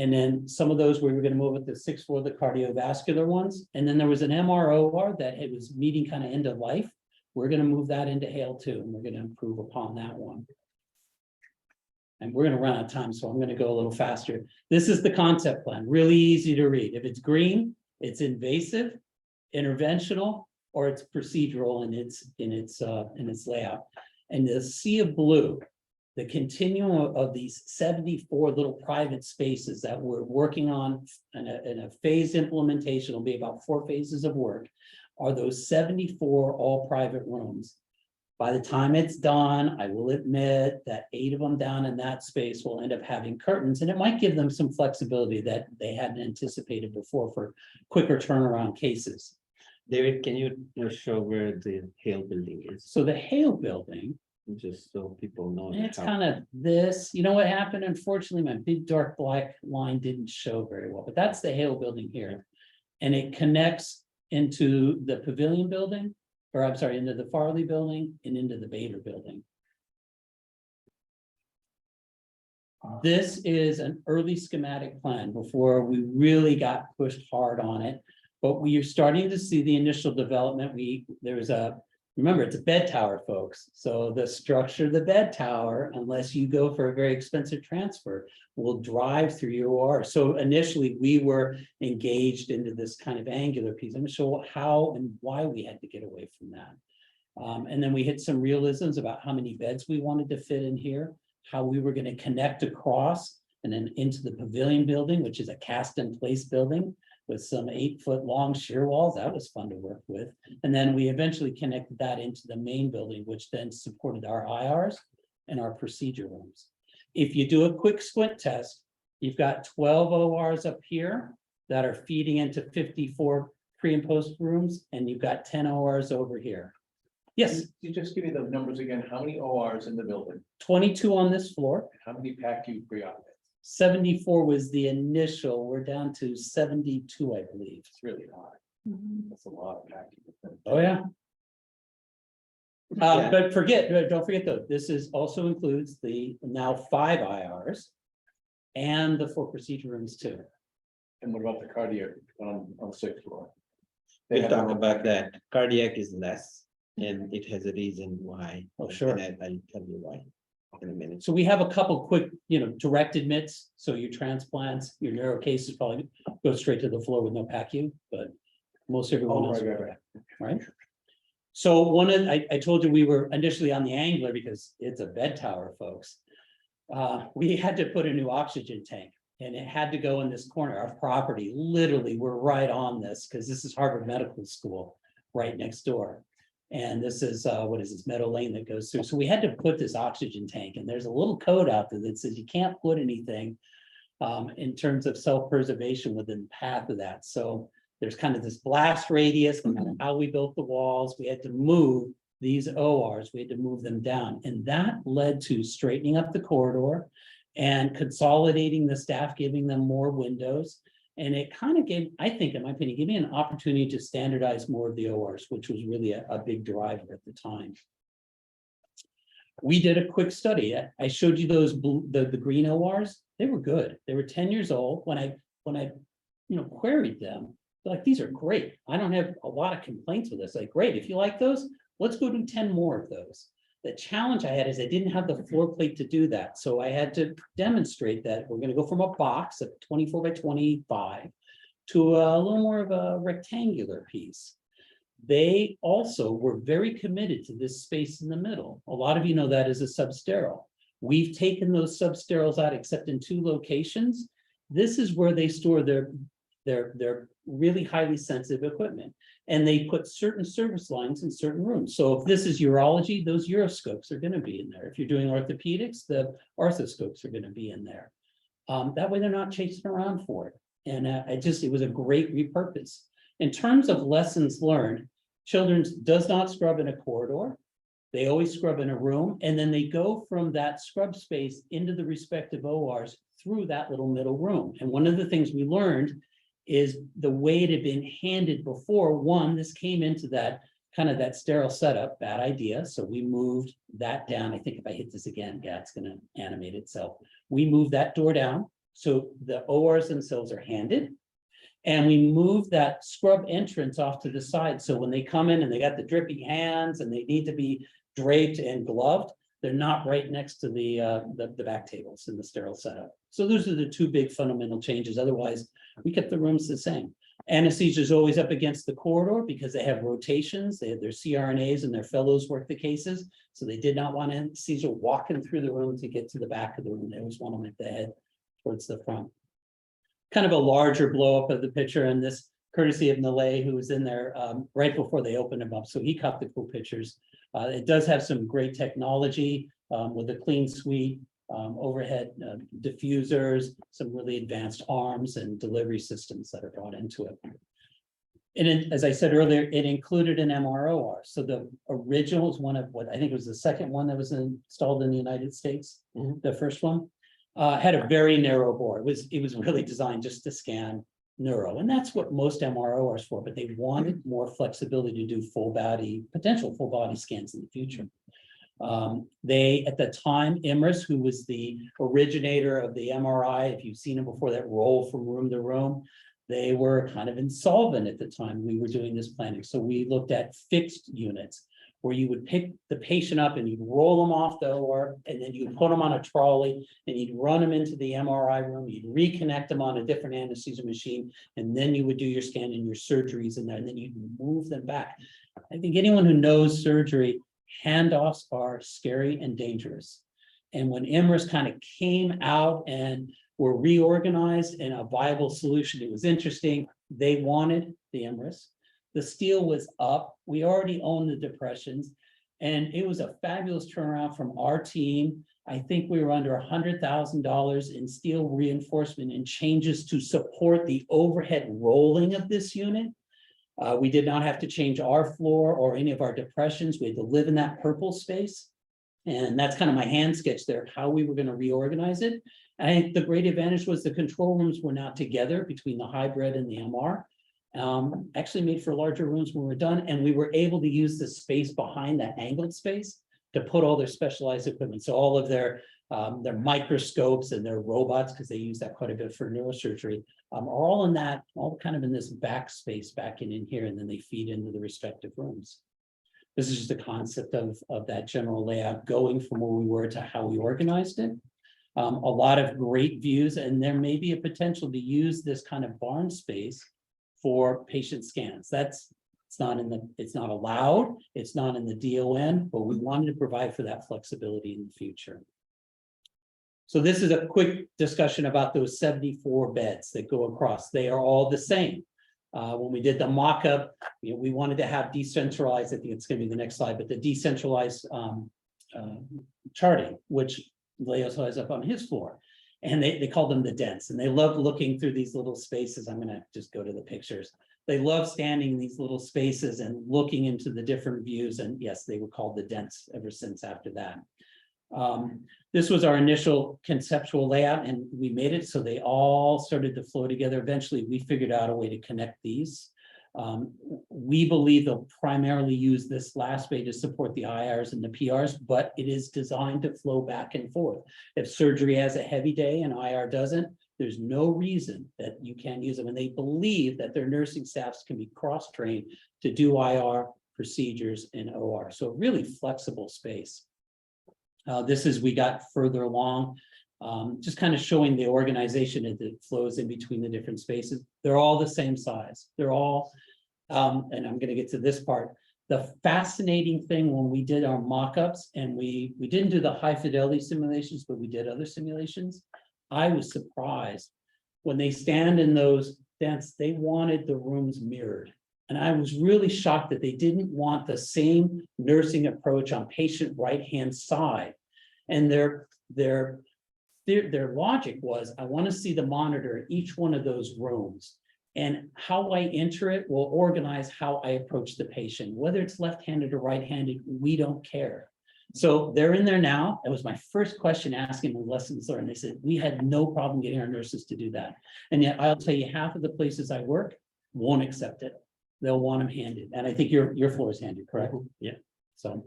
[SPEAKER 2] And then some of those we were going to move at the 6th floor, the cardiovascular ones. And then there was an MROR that it was meeting kind of end of life. We're going to move that into Hale too, and we're going to improve upon that one. And we're going to run out of time, so I'm going to go a little faster. This is the concept plan, really easy to read. If it's green, it's invasive, interventional, or it's procedural in its layout. And the sea of blue, the continuum of these 74 little private spaces that we're working on in a phased implementation, will be about 4 phases of work, are those 74 all private rooms. By the time it's done, I will admit that 8 of them down in that space will end up having curtains, and it might give them some flexibility that they hadn't anticipated before for quicker turnaround cases.
[SPEAKER 4] David, can you show where the Hale building is?
[SPEAKER 2] So the Hale building,
[SPEAKER 4] Just so people know.
[SPEAKER 2] it's kind of this, you know what happened? Unfortunately, my big dark black line didn't show very well, but that's the Hale building here. And it connects into the Pavilion building, or I'm sorry, into the Farley building and into the Bader building. This is an early schematic plan before we really got pushed hard on it, but we are starting to see the initial development. Remember, it's a bed tower, folks. So the structure of the bed tower, unless you go for a very expensive transfer, will drive through your OR. So initially we were engaged into this kind of angular piece. I'm going to show how and why we had to get away from that. And then we hit some realisms about how many beds we wanted to fit in here, how we were going to connect across and then into the Pavilion building, which is a cast in place building with some 8-foot long shear walls. That was fun to work with. And then we eventually connected that into the main building, which then supported our IRs and our procedure rooms. If you do a quick squint test, you've got 12 ORs up here that are feeding into 54 pre and post rooms, and you've got 10 ORs over here. Yes,
[SPEAKER 5] You just give me the numbers again. How many ORs in the building?
[SPEAKER 2] 22 on this floor.
[SPEAKER 5] How many PACU pre-op?
[SPEAKER 2] 74 was the initial. We're down to 72, I believe.
[SPEAKER 5] It's really high. That's a lot of PACU.
[SPEAKER 2] Oh, yeah.
[SPEAKER 4] Yeah.
[SPEAKER 2] But don't forget though, this also includes the now 5 IRs and the 4 procedure rooms too.
[SPEAKER 5] And what about the cardiac on the 6th floor?
[SPEAKER 4] We'll talk about that. Cardiac is less, and it has a reason why.
[SPEAKER 2] Oh, sure.
[SPEAKER 4] And I'll tell you why. in a minute.
[SPEAKER 2] So we have a couple quick, direct admits. So your transplants, your neuro cases probably go straight to the floor with no PACU, but most everyone else. Right? So I told you we were initially on the angler because it's a bed tower, folks. We had to put a new oxygen tank and it had to go in this corner. Our property, literally, we're right on this because this is Harvard Medical School right next door. And this is, what is this, Meadow Lane that goes through. So we had to put this oxygen tank and there's a little code out there that says you can't put anything in terms of self-preservation within the path of that. So there's kind of this blast radius, no matter how we built the walls, we had to move these ORs, we had to move them down. And that led to straightening up the corridor and consolidating the staff, giving them more windows. And it kind of gave, I think, in my opinion, gave me an opportunity to standardize more of the ORs, which was really a big driver at the time. We did a quick study. I showed you those the green ORs. They were good. They were 10 years old. When I queried them, they're like, these are great. I don't have a lot of complaints with this. Like, great, if you like those, let's go do 10 more of those. The challenge I had is I didn't have the floor plate to do that. So I had to demonstrate that we're going to go from a box of 24 by 25 to a little more of a rectangular piece. They also were very committed to this space in the middle. A lot of you know that as a substerile. We've taken those substeriles out except in 2 locations. This is where they store their really highly sensitive equipment. And they put certain service lines in certain rooms. So if this is urology, those uroscopes are going to be in there. If you're doing orthopedics, the arthroscopes are going to be in there. That way they're not chasing around for it. And it was a great repurpose. In terms of lessons learned, Children's does not scrub in a corridor. They always scrub in a room. And then they go from that scrub space into the respective ORs through that little middle room. And one of the things we learned is the way it had been handed before. One, this came into that kind of that sterile setup, bad idea. So we moved that down. I think if I hit this again, yeah, it's going to animate itself. We moved that door down. So the ORs themselves are handed. And we moved that scrub entrance off to the side. So when they come in and they got the drippy hands and they need to be draped and gloved, they're not right next to the back tables in the sterile setup. So those are the 2 big fundamental changes. Otherwise, we kept the rooms the same. Anesthesia is always up against the corridor because they have rotations. They have their CRNAs and their fellows work the cases. So they did not want anesthesia walking through the room to get to the back of the room. They always want them at the head towards the front. Kind of a larger blow up of the picture, and this courtesy of Nalay, who was in there right before they opened them up. So he caught the cool pictures. It does have some great technology with a clean suite, overhead diffusers, some really advanced arms and delivery systems that are brought into it. And as I said earlier, it included an MROR. So the original is one of what I think was the second one that was installed in the United States. The first one had a very narrow bore. It was really designed just to scan neuro, and that's what most MRO are for, but they wanted more flexibility to do potential full body scans in the future. They, at the time, Imris, who was the originator of the MRI, if you've seen him before, that roll from room to room, they were kind of insolvent at the time we were doing this planning. So we looked at fixed units where you would pick the patient up and you'd roll them off the OR, and then you'd put them on a trolley and you'd run them into the MRI room, you'd reconnect them on a different anesthesia machine, and then you would do your scan and your surgeries in there, and then you'd move them back. I think anyone who knows surgery, handoffs are scary and dangerous. And when Imris kind of came out and were reorganized in a viable solution, it was interesting. They wanted the Imris. The steel was up. We already owned the depressions. And it was a fabulous turnaround from our team. I think we were under $100,000 in steel reinforcement and changes to support the overhead rolling of this unit. We did not have to change our floor or any of our depressions. We had to live in that purple space. And that's kind of my hand sketch there, how we were going to reorganize it. And I think the great advantage was the control rooms were now together between the hybrid and the MR. Actually made for larger rooms when we were done. And we were able to use the space behind that angled space to put all their specialized equipment. So all of their microscopes and their robots, because they use that quite a bit for neurosurgery, are all in that, all kind of in this back space back in here, and then they feed into the respective rooms. This is just a concept of that general layout, going from where we were to how we organized it. A lot of great views, and there may be a potential to use this kind of barn space for patient scans. It's not allowed, it's not in the DON, but we wanted to provide for that flexibility in the future. So this is a quick discussion about those 74 beds that go across. They are all the same. When we did the mock-up, we wanted to have decentralized, I think it's going to be the next slide, but the decentralized charting, which Leo has up on his floor. And they call them the dents, and they love looking through these little spaces. I'm going to just go to the pictures. They love standing in these little spaces and looking into the different views. And yes, they were called the dents ever since after that. This was our initial conceptual layout, and we made it so they all started to flow together. Eventually, we figured out a way to connect these. We believe they'll primarily use this last bay to support the IRs and the PRs, but it is designed to flow back and forth. If surgery has a heavy day and IR doesn't, there's no reason that you can't use them. And they believe that their nursing staffs can be cross-trained to do IR procedures in OR. So really flexible space. This is, we got further along, just kind of showing the organization as it flows in between the different spaces. They're all the same size. They're all, and I'm going to get to this part. The fascinating thing when we did our mock-ups, and we didn't do the high fidelity simulations, but we did other simulations. I was surprised when they stand in those dents, they wanted the rooms mirrored. And I was really shocked that they didn't want the same nursing approach on patient right-hand side. And their logic was, I want to see the monitor in each one of those rooms. And how I enter it will organize how I approach the patient. Whether it's left-handed or right-handed, we don't care. So they're in there now. It was my first question asking them lessons learned. They said, we had no problem getting our nurses to do that. And yet I'll tell you, half of the places I work won't accept it. They'll want them handed. And I think your floor is handed, correct? Yeah. So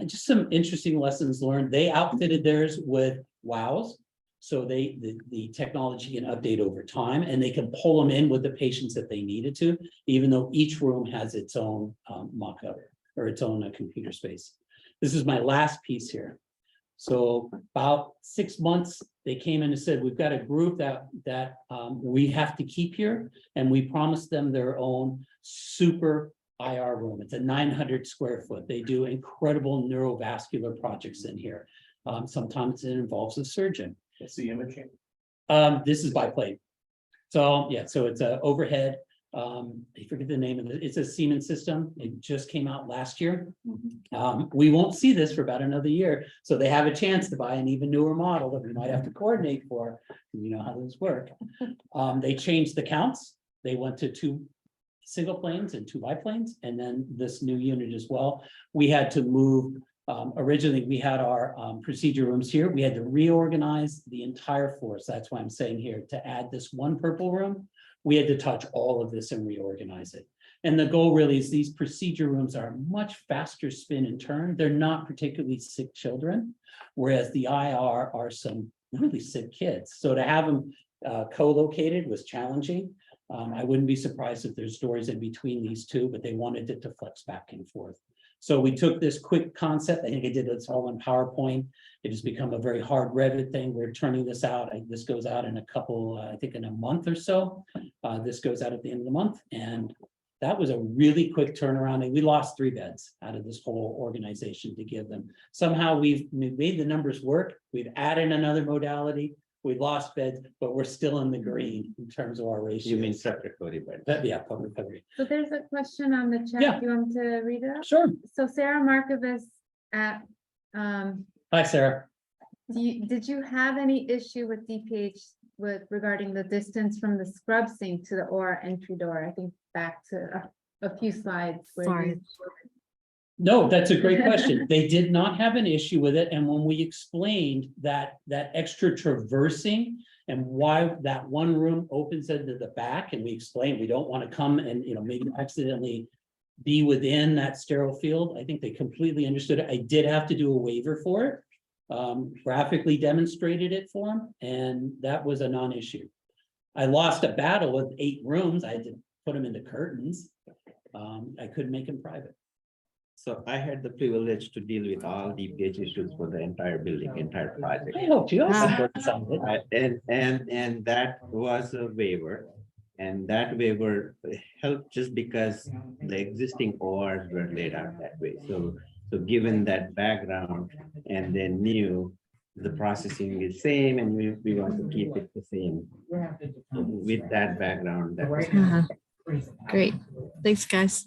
[SPEAKER 2] and just some interesting lessons learned. They outfitted theirs with WOWs. So the technology can update over time, and they can pull them in with the patients that they needed to, even though each room has its own mock-up or its own computer space. This is my last piece here. So about 6 months, they came in and said, we've got a group that we have to keep here, and we promised them their own super IR room. It's a 900 square foot. They do incredible neurovascular projects in here. Sometimes it involves a surgeon.
[SPEAKER 5] What's the imaging?
[SPEAKER 2] This is biplane. So yeah, so it's a overhead. I forget the name of it. It's a Siemens system. It just came out last year. We won't see this for about another year. So they have a chance to buy an even newer model that we might have to coordinate for. You know how those work. They changed the counts. They went to 2 single planes and 2 biplanes, and then this new unit as well. We had to move. Originally, we had our procedure rooms here. We had to reorganize the entire floor. So that's why I'm saying here to add this one purple room. We had to touch all of this and reorganize it. And the goal really is these procedure rooms are much faster spin and turn. They're not particularly sick children, whereas the IR are some really sick kids. So to have them co-located was challenging. I wouldn't be surprised if there's stories in between these two, but they wanted it to flex back and forth. So we took this quick concept. I think I did this all in PowerPoint. It has become a very hard Revit thing. We're turning this out. This goes out in a couple, I think in a month or so. This goes out at the end of the month. And that was a really quick turnaround. And we lost 3 beds out of this whole organization to give them. Somehow we've made the numbers work. We've added another modality. We lost beds, but we're still in the green in terms of our ratio.
[SPEAKER 4] You mean separatory bed?
[SPEAKER 2] Yeah, public recovery.
[SPEAKER 1] So there's a question on the chat.
[SPEAKER 2] Yeah.
[SPEAKER 1] Do you want me to read it out?
[SPEAKER 2] Sure.
[SPEAKER 1] So Sarah Markovitz at,
[SPEAKER 2] Hi, Sarah.
[SPEAKER 1] did you have any issue with DPH regarding the distance from the scrub sink to the OR entry door? I think back to a few slides. Where
[SPEAKER 2] No, that's a great question. They did not have an issue with it. And when we explained that extra traversing and why that one room opens into the back, and we explained we don't want to come and maybe accidentally be within that sterile field, I think they completely understood it. I did have to do a waiver for it, graphically demonstrated it for them, and that was a non-issue. I lost a battle with 8 rooms. I had to put them into curtains. I couldn't make them private.
[SPEAKER 4] So I had the privilege to deal with all the BCH issues for the entire building, entire project.
[SPEAKER 2] I helped you.
[SPEAKER 4] And that was a waiver. And that waiver helped just because the existing ORs were laid out that way. So given that background and then knew the processing is same and we want to keep it the same. With that background, that was
[SPEAKER 9] Great. Thanks, guys.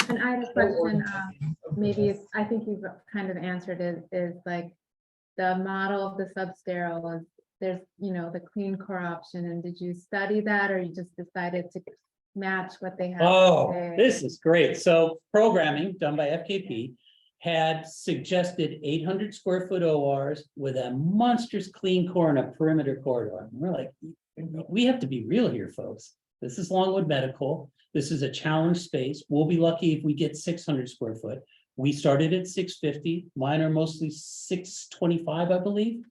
[SPEAKER 1] And I had a question, maybe it's, I think you've kind of answered it, is like the model of the substerile is, there's, the clean core option, and did you study that, or you just decided to match what they have?
[SPEAKER 2] Oh,
[SPEAKER 1] today?
[SPEAKER 2] this is great. So programming done by FKP had suggested 800 square foot ORs with a monstrous clean core and a perimeter corridor. And we're like, we have to be real here, folks. This is Longwood Medical. This is a challenge space. We'll be lucky if we get 600 square foot. We started at 650. Mine are mostly 625, I believe.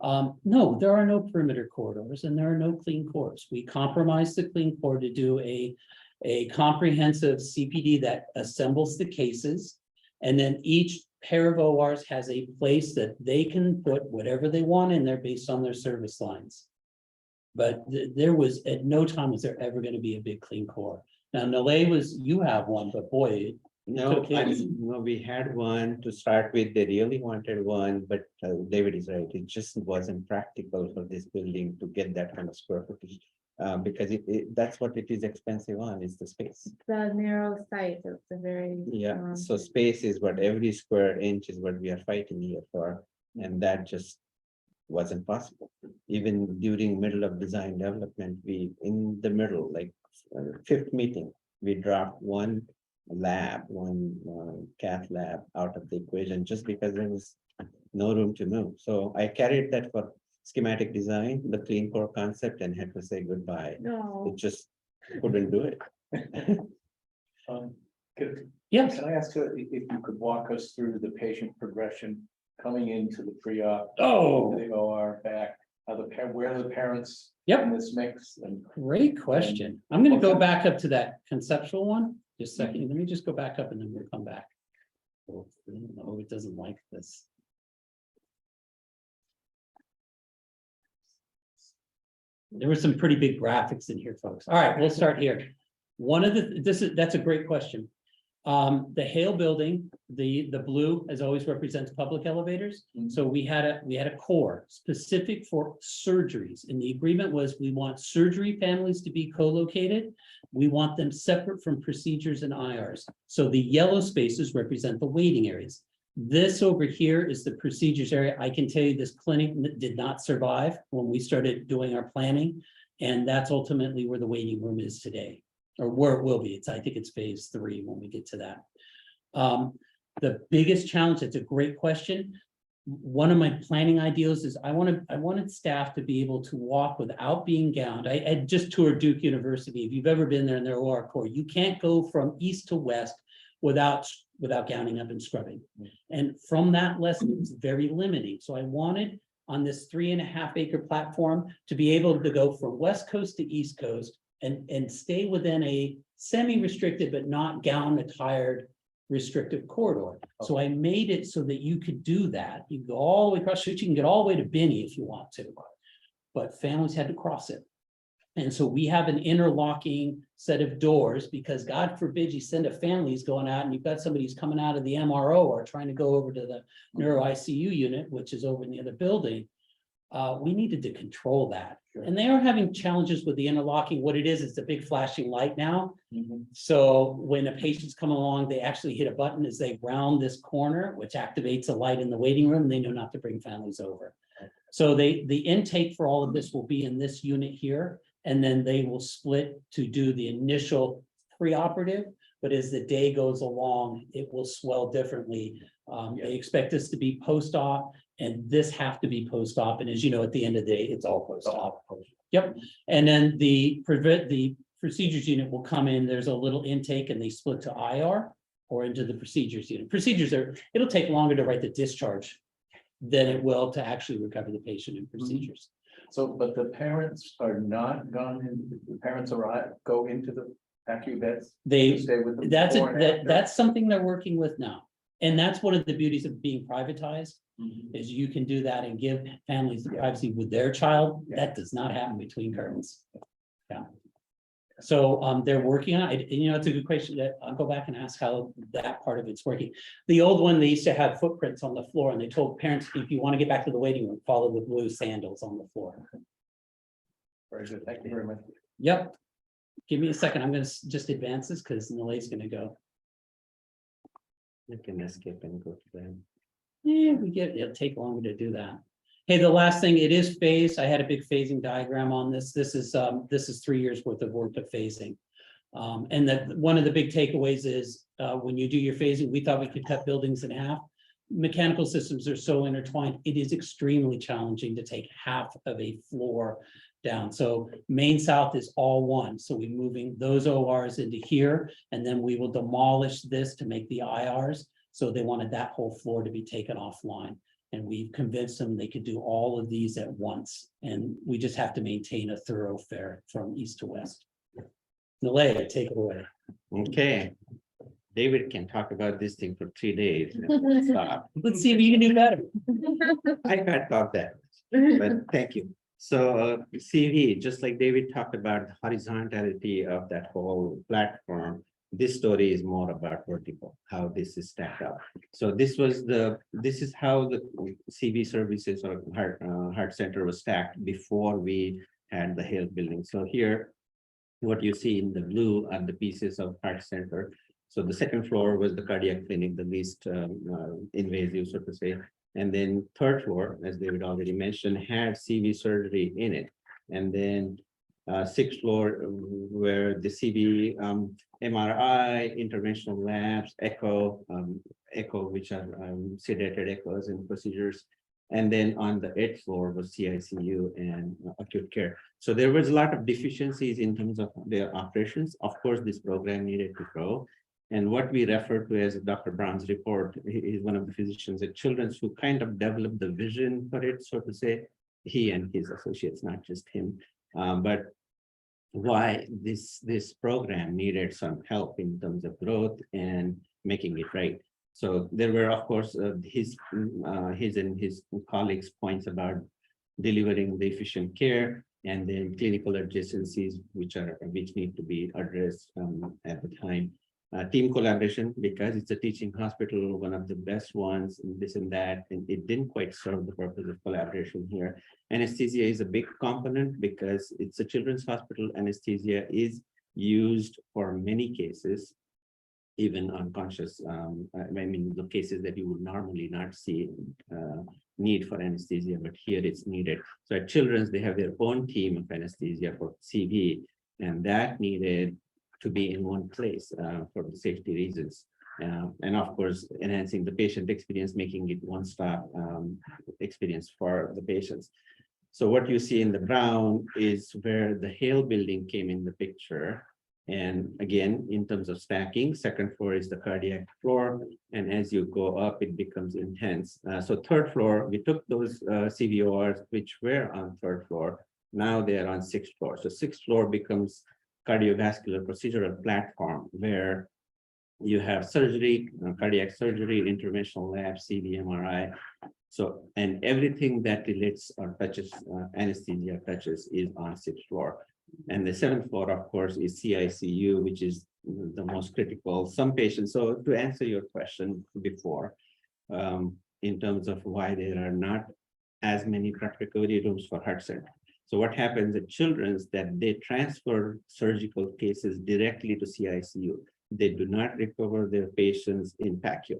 [SPEAKER 2] No, there are no perimeter corridors and there are no clean cores. We compromised the clean core to do a comprehensive CPD that assembles the cases. And then each pair of ORs has a place that they can put whatever they want in there based on their service lines. But there was, at no time was there ever going to be a big clean core. Now, Nalay was, you have one, but boy.
[SPEAKER 4] no, we had one to start with. They really wanted one, but David is right. It just wasn't practical for this building to get that kind of square footage. Because that's what it is expensive on, is the space.
[SPEAKER 1] The narrow site, it's a very.
[SPEAKER 4] Yeah, so space is what every square inch is what we are fighting here for, and that just wasn't possible. Even during middle of design development, we, in the middle, like fifth meeting, we dropped one cath lab out of the equation just because there was no room to move. So I carried that for schematic design, the clean core concept, and had to say goodbye.
[SPEAKER 1] No.
[SPEAKER 4] It just couldn't do it.
[SPEAKER 2] Yes.
[SPEAKER 5] Can I ask you if you could walk us through the patient progression coming into the pre-op?
[SPEAKER 2] Oh.
[SPEAKER 5] The OR back, where are the parents?
[SPEAKER 2] Yep.
[SPEAKER 5] In this mix? And
[SPEAKER 2] Great question. I'm going to go back up to that conceptual one. Just a second. Let me just go back up and then we'll come back. Oh, no, it doesn't like this. There were some pretty big graphics in here, folks. All right, we'll start here. That's a great question. The Hale building, the blue, as always, represents public elevators. So we had a core specific for surgeries, and the agreement was we want surgery families to be co-located. We want them separate from procedures and IRs. So the yellow spaces represent the waiting areas. This over here is the procedures area. I can tell you this clinic did not survive when we started doing our planning, and that's ultimately where the waiting room is today. Or where it will be. I think it's phase 3 when we get to that. The biggest challenge, it's a great question. One of my planning ideas is I wanted staff to be able to walk without being gowned. I just toured Duke University. If you've ever been there in their OR core, you can't go from east to west without gowning up and scrubbing. And from that lesson, it's very limiting. So I wanted on this 3.5 acre platform to be able to go from West Coast to East Coast and stay within a semi-restricted but not gown attired restrictive corridor. So I made it so that you could do that. You can go all the way across the street, you can get all the way to Binney if you want to, but families had to cross it. And so we have an interlocking set of doors because God forbid you send a family who's going out and you've got somebody who's coming out of the MRO or trying to go over to the neuro ICU unit, which is over in the other building. We needed to control that. And they are having challenges with the interlocking. What it is, it's a big flashing light now. So when a patient's come along, they actually hit a button as they round this corner, which activates a light in the waiting room. They know not to bring families over. So the intake for all of this will be in this unit here, and then they will split to do the initial preoperative. But as the day goes along, it will swell differently. They expect this to be post-op, and this have to be post-op. And as you know, at the end of the day, it's all post-op. Yep. And then the procedures unit will come in. There's a little intake, and they split to IR or into the procedures unit. It'll take longer to write the discharge than it will to actually recover the patient in procedures.
[SPEAKER 5] So, but the parents are not gone in, the parents go into the PACU beds?
[SPEAKER 2] They,
[SPEAKER 5] Stay with them
[SPEAKER 2] that's,
[SPEAKER 5] before and after?
[SPEAKER 2] that's something they're working with now. And that's one of the beauties of being privatized,
[SPEAKER 5] Mhm.
[SPEAKER 2] is you can do that and give families the
[SPEAKER 5] Yeah.
[SPEAKER 2] privacy with their child.
[SPEAKER 5] Yeah.
[SPEAKER 2] That does not happen between curtains. Yeah. So they're working on it. You know, it's a good question that I'll go back and ask how that part of it's working. The old one, they used to have footprints on the floor, and they told parents, if you want to get back to the waiting room, follow the blue sandals on the floor.
[SPEAKER 5] Very good. Thank you very much.
[SPEAKER 2] Yep. Give me a second. I'm gonna just advance this because Nilay's gonna go.
[SPEAKER 4] You can escape and go to them.
[SPEAKER 2] Yeah, it'll take longer to do that. Hey, the last thing, it is phased. I had a big phasing diagram on this. This is 3 years worth of work of phasing. And that one of the big takeaways is when you do your phasing, we thought we could cut buildings in half. Mechanical systems are so intertwined, it is extremely challenging to take half of a floor down. So Main South is all one. So we're moving those ORs into here, and then we will demolish this to make the IRs. So they wanted that whole floor to be taken offline. And we've convinced them they could do all of these at once. And we just have to maintain a thoroughfare from east to west. Nalea, take it away.
[SPEAKER 4] Okay. David can talk about this thing for 3 days. Stop.
[SPEAKER 2] Let's see if you can do better.
[SPEAKER 4] I can't talk that, but thank you. So CV, just like David talked about the horizontality of that whole platform, this story is more about vertical, how this is stacked up. So this is how the CV services or heart center was stacked before we had the Hale building. So here, what you see in the blue are the pieces of heart center. So the second floor was the cardiac clinic, the least invasive, so to say. And then third floor, as David already mentioned, had CV surgery in it. And then sixth floor where the CV, MRI, interventional labs, echo, which are sedated echoes and procedures. And then on the 8th floor was CICU and acute care. So there was a lot of deficiencies in terms of their operations. Of course, this program needed to grow. And what we refer to as Dr. Brown's report, he is one of the physicians at Children's who kind of developed the vision for it, so to say, he and his associates, not just him. But why this program needed some help in terms of growth and making it right. So there were, of course, his and his colleagues' points about delivering the efficient care and then clinical adjacencies, which need to be addressed at the time. Team collaboration, because it's a teaching hospital, one of the best ones, and this and that, and it didn't quite serve the purpose of collaboration here. Anesthesia is a big component because it's a children's hospital. Anesthesia is used for many cases, even unconscious. I mean, the cases that you would normally not see need for anesthesia, but here it's needed. So at Children's, they have their own team of anesthesia for CV, and that needed to be in one place for the safety reasons. And of course, enhancing the patient experience, making it one-stop experience for the patients. So what you see in the brown is where the Hale building came in the picture. And again, in terms of stacking, second floor is the cardiac floor. And as you go up, it becomes intense. So third floor, we took those CVORs, which were on third floor. Now they're on sixth floor. So sixth floor becomes cardiovascular procedural platform where you have surgery, cardiac surgery, interventional lab, CV, MRI. So, and everything that relates or touches anesthesia touches is on sixth floor. And the seventh floor, of course, is CICU, which is the most critical. Some patients, so to answer your question before, in terms of why there are not as many drug recovery rooms for heart center. So what happens at Children's that they transfer surgical cases directly to CICU. They do not recover their patients in PACU.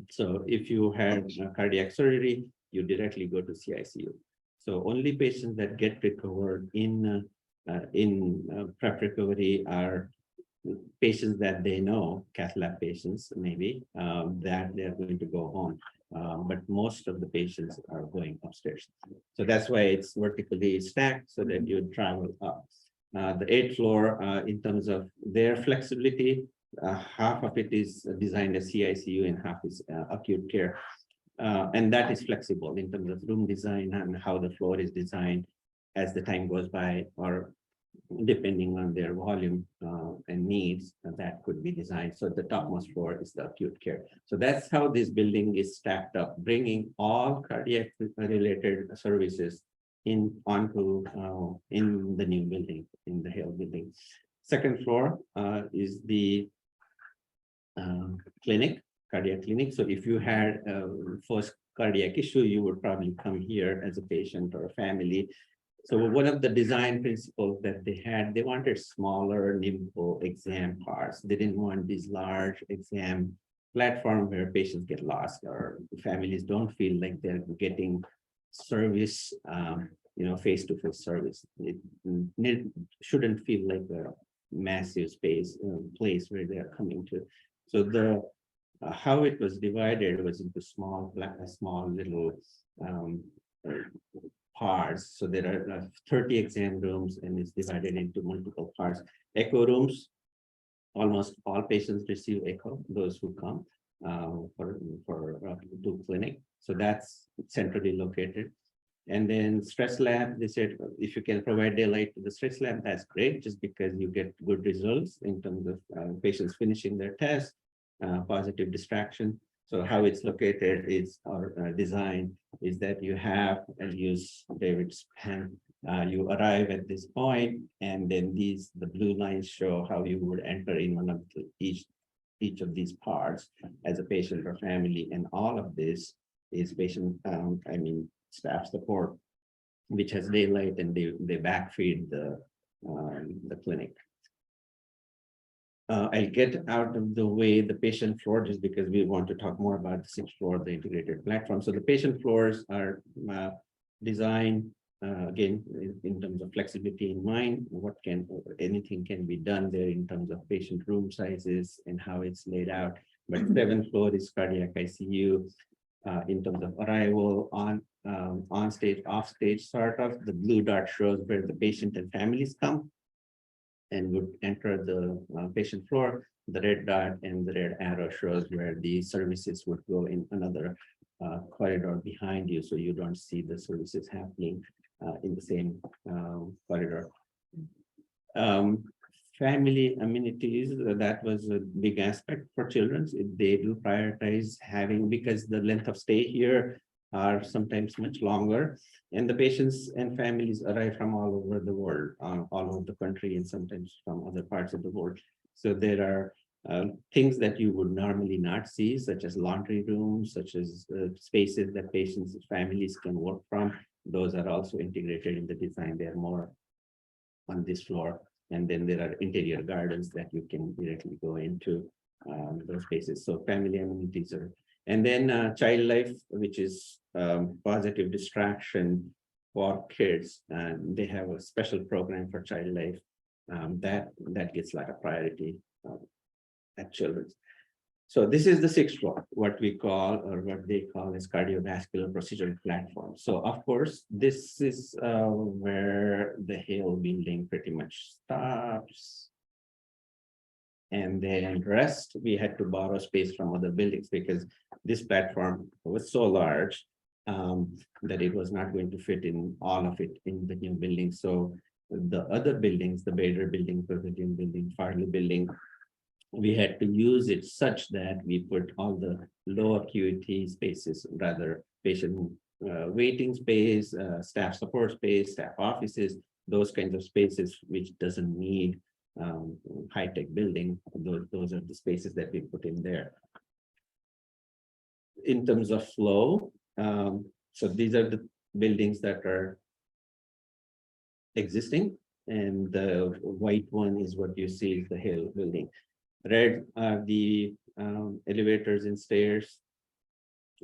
[SPEAKER 4] So if you have cardiac surgery, you directly go to CICU. So only patients that get recovered in prep recovery are patients that they know, cath lab patients maybe, that they're going to go home. But most of the patients are going upstairs. So that's why it's vertically stacked so that you travel up. The 8th floor, in terms of their flexibility, half of it is designed as CICU and half is acute care. And that is flexible in terms of room design and how the floor is designed as the time goes by, or depending on their volume and needs, that could be designed. So the topmost floor is the acute care. So that's how this building is stacked up, bringing all cardiac related services onto in the new building, in the Hale building. Second floor is the clinic, cardiac clinic. So if you had first cardiac issue, you would probably come here as a patient or a family. So one of the design principles that they had, they wanted smaller, nimble exam parts. They didn't want these large exam platform where patients get lost or families don't feel like they're getting service, face-to-face service. It shouldn't feel like a massive space, place where they're coming to. So the how it was divided was into small little parts. So there are 30 exam rooms and it's divided into multiple parts. Echo rooms, almost all patients receive echo, those who come to clinic. So that's centrally located. And then stress lab, they said, if you can provide daylight to the stress lab, that's great, just because you get good results in terms of patients finishing their test, positive distraction. So how it's located is, or designed, is that you have, and use David's pen, you arrive at this point, and then the blue lines show how you would enter in one of each of these parts as a patient or family, and all of this is patient, staff support, which has daylight, and they backfeed the clinic. I'll get out of the way the patient floor, just because we want to talk more about the sixth floor, the integrated platform. So the patient floors are designed again in terms of flexibility in mind. Anything can be done there in terms of patient room sizes and how it's laid out. But seventh floor is cardiac ICU. In terms of arrival, on stage, off stage, sort of, the blue dot shows where the patient and families come and would enter the patient floor. The red dot and the red arrow shows where the services would go in another corridor behind you, so you don't see the services happening in the same corridor. Family amenities, that was a big aspect for children. They do prioritize having, because the length of stay here are sometimes much longer, and the patients and families arrive from all over the world, all over the country, and sometimes from other parts of the world. So there are things that you would normally not see, such as laundry rooms, such as spaces that patients and families can work from. Those are also integrated in the design. They're more on this floor. And then there are interior gardens that you can directly go into those spaces. So family amenities are, and then child life, which is positive distraction for kids. And they have a special program for child life that gets like a priority at children's. So this is the sixth floor, what we call, or what they call as cardiovascular procedural platform. So of course, this is where the Hale building pretty much stops. And then rest, we had to borrow space from other buildings because this platform was so large that it was not going to fit in all of it in the new building. So the other buildings, the Bader building, Pavilion building, Farley building, we had to use it such that we put all the low acuity spaces, rather patient waiting space, staff support space, staff offices, those kinds of spaces, which doesn't need high-tech building. Those are the spaces that we put in there. In terms of flow, so these are the buildings that are existing, and the white one is what you see is the Hale building. Red are the elevators and stairs,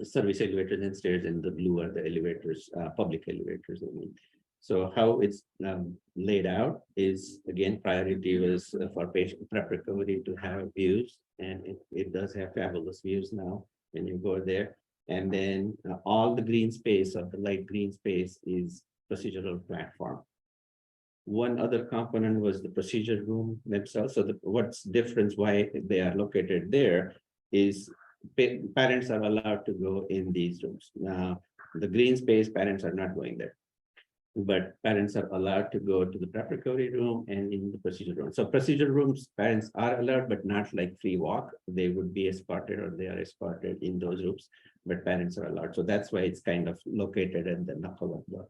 [SPEAKER 4] service elevators and stairs, and the blue are the elevators, public elevators. I mean. So how it's laid out is, again, priority was for patient prep recovery to have views, and it does have fabulous views now when you go there. And then all the green space, of the light green space, is procedural platform. One other component was the procedure room themselves. So what's different, why they are located there, is parents are allowed to go in these rooms. Now, the green space, parents are not going there. But parents are allowed to go to the preparatory room and in the procedure room. So procedure rooms, parents are allowed, but not like free walk. They would be escorted or they are escorted in those rooms, but parents are allowed. So that's why it's kind of located at the knuckle of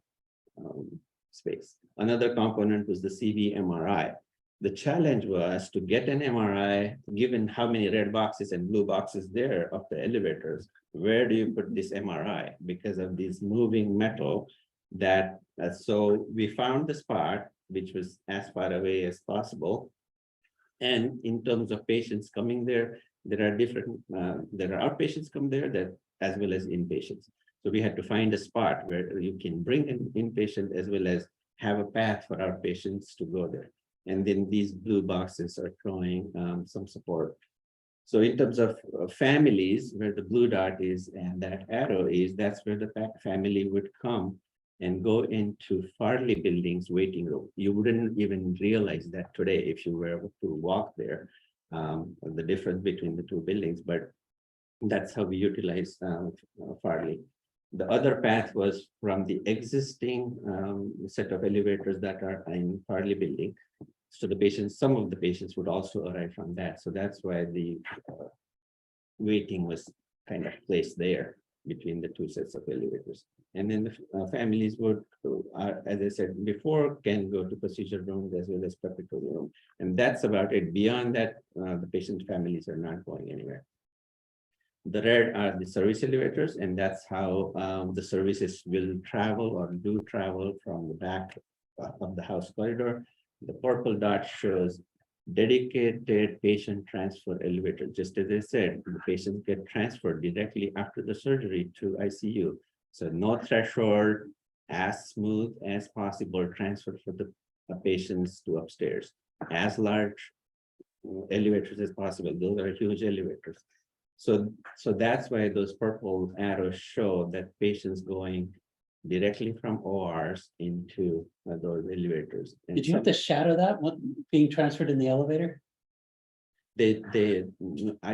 [SPEAKER 4] the space. Another component was the CV MRI. The challenge was to get an MRI, given how many red boxes and blue boxes there of the elevators. Where do you put this MRI? Because of this moving metal that, so we found the spot, which was as far away as possible. And in terms of patients coming there, there are different, there are outpatients come there that as well as inpatients. So we had to find a spot where you can bring an inpatient as well as have a path for our patients to go there. And then these blue boxes are showing some support. So in terms of families, where the blue dot is and that arrow is, that's where the family would come and go into Farley Building's waiting room. You wouldn't even realize that today if you were to walk there, the difference between the two buildings, but that's how we utilize Farley. The other path was from the existing set of elevators that are in Farley Building. So the patients, some of the patients would also arrive from that. So that's why the waiting was kind of placed there between the two sets of elevators. And then the families would, as I said before, can go to procedure rooms as well as preparatory room. And that's about it. Beyond that, the patient families are not going anywhere. The red are the service elevators, and that's how the services will travel or do travel from the back of the house corridor. The purple dot shows dedicated patient transfer elevator. Just as I said, the patients get transferred directly after the surgery to ICU. So no threshold, as smooth as possible transfer for the patients to upstairs. As large elevators as possible. Those are huge elevators. So that's why those purple arrows show that patients going directly from ORs into those elevators. And
[SPEAKER 2] Did you have to shadow that, what, being transferred in the elevator?
[SPEAKER 4] I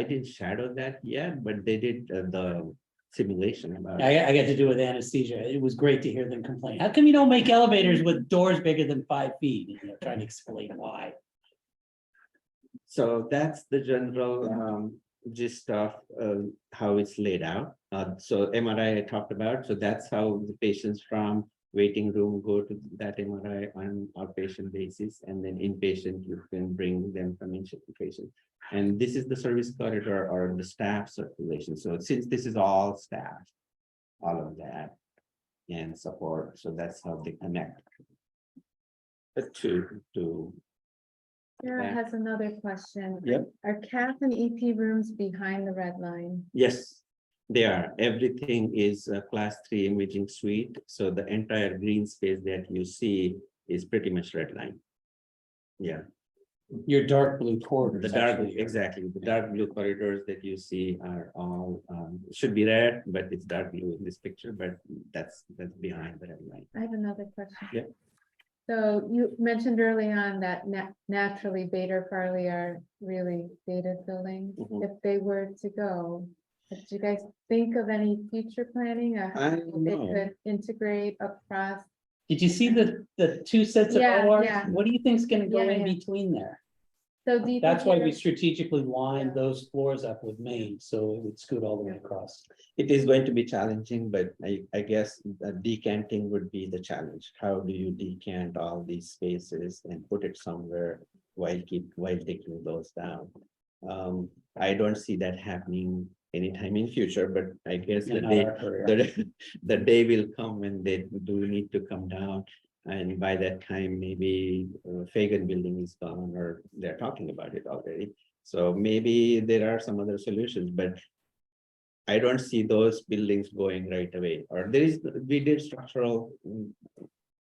[SPEAKER 4] didn't shadow that yet, but they did the simulation about it.
[SPEAKER 2] I got to do with anesthesia. It was great to hear them complain. How come you don't make elevators with doors bigger than 5 feet? You know, trying to explain why.
[SPEAKER 4] So that's the general gist of how it's laid out. So MRI I talked about, so that's how the patients from waiting room go to that MRI on outpatient basis, and then inpatient you can bring them from inpatient. And this is the service corridor or the staff circulation. So since this is all staff, all of that and support, so that's how they connect. But to
[SPEAKER 1] Sarah
[SPEAKER 4] Yeah.
[SPEAKER 1] has another question.
[SPEAKER 4] Yep.
[SPEAKER 1] Are cath and EP rooms behind the red line?
[SPEAKER 4] Yes, they are. Everything is a class 3 imaging suite. So the entire green space that you see is pretty much red line. Yeah,
[SPEAKER 2] Your dark blue corridors.
[SPEAKER 4] the dark,
[SPEAKER 2] actually are-
[SPEAKER 4] exactly. The dark blue corridors that you see are all, should be red, but it's dark blue in this picture, but that's behind the red line.
[SPEAKER 1] I have another question.
[SPEAKER 4] Yeah.
[SPEAKER 1] So you mentioned early on that naturally Bader Farley are really dated buildings.
[SPEAKER 4] Mhm.
[SPEAKER 1] If they were to go, did you guys think of any future planning or how
[SPEAKER 4] I
[SPEAKER 1] they
[SPEAKER 4] know.
[SPEAKER 1] could integrate across?
[SPEAKER 2] Did you see the two sets of
[SPEAKER 1] Yeah,
[SPEAKER 2] ORs?
[SPEAKER 1] yeah.
[SPEAKER 2] What do you think's gonna go
[SPEAKER 1] Yeah,
[SPEAKER 2] in
[SPEAKER 1] yeah.
[SPEAKER 2] between there?
[SPEAKER 1] So do you
[SPEAKER 2] That's
[SPEAKER 1] think
[SPEAKER 2] why we
[SPEAKER 1] you're-
[SPEAKER 2] strategically lined
[SPEAKER 1] Yeah.
[SPEAKER 2] those floors up with Maine, so it would scoot all the way across.
[SPEAKER 4] It is going to be challenging, but I guess decanting would be the challenge. How do you decant all these spaces and put it somewhere while taking those down? I don't see that happening anytime in future, but I guess
[SPEAKER 2] In
[SPEAKER 4] the
[SPEAKER 2] our career.
[SPEAKER 4] the day will come when they do need to come down. And by that time, maybe Fagan building is gone, or they're talking about it already. So maybe there are some other solutions, but I don't see those buildings going right away. Or we did structural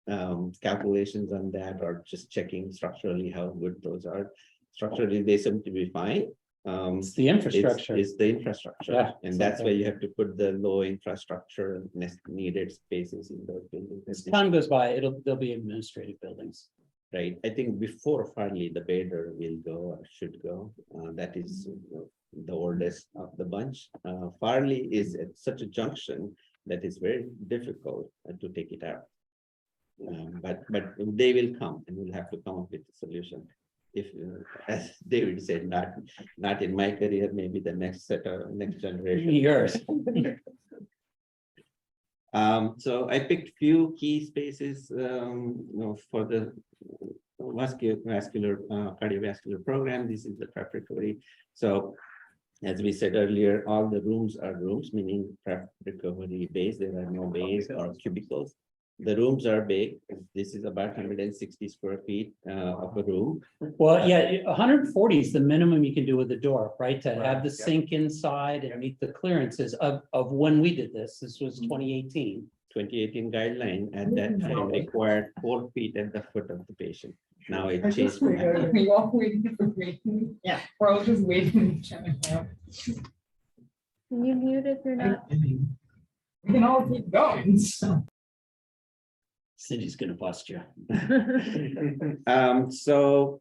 [SPEAKER 4] calculations on that, or just checking structurally how good those are. Structurally, they seem to be fine.
[SPEAKER 2] It's the infrastructure.
[SPEAKER 4] It's the infrastructure,
[SPEAKER 2] Yeah,
[SPEAKER 4] and that's why
[SPEAKER 2] something.
[SPEAKER 4] you have to put the low infrastructure needed spaces in those buildings.
[SPEAKER 2] As time goes by, they'll be administrative buildings.
[SPEAKER 4] Right, I think before Farley, the Bader will go or should go. That is the oldest of the bunch. Farley is at such a junction that is very difficult to take it out. But they will come and we'll have to come up with a solution. If, as David said, not in my career, maybe the next next generation.
[SPEAKER 2] Yours.
[SPEAKER 4] So I picked few key spaces, for the vascular cardiovascular program. This is the prep recovery. So as we said earlier, all the rooms are rooms, meaning prep recovery bays. There are no bays or cubicles. The rooms are big. This is about 160 square feet of a room.
[SPEAKER 2] Well, yeah, 140 is the minimum you can do with the door, right? To have the
[SPEAKER 3] yeah.
[SPEAKER 2] sink inside and meet the clearances of when we did this. This was 2018.
[SPEAKER 4] 2018 guideline at that time required 4 feet at the foot of the patient. Now it
[SPEAKER 7] I just
[SPEAKER 4] changed.
[SPEAKER 7] figured we all waiting for me. Yeah, we're all just waiting.
[SPEAKER 1] Can you mute if you're not?
[SPEAKER 7] We can all keep going, so.
[SPEAKER 2] Cindy's gonna bust you.
[SPEAKER 4] So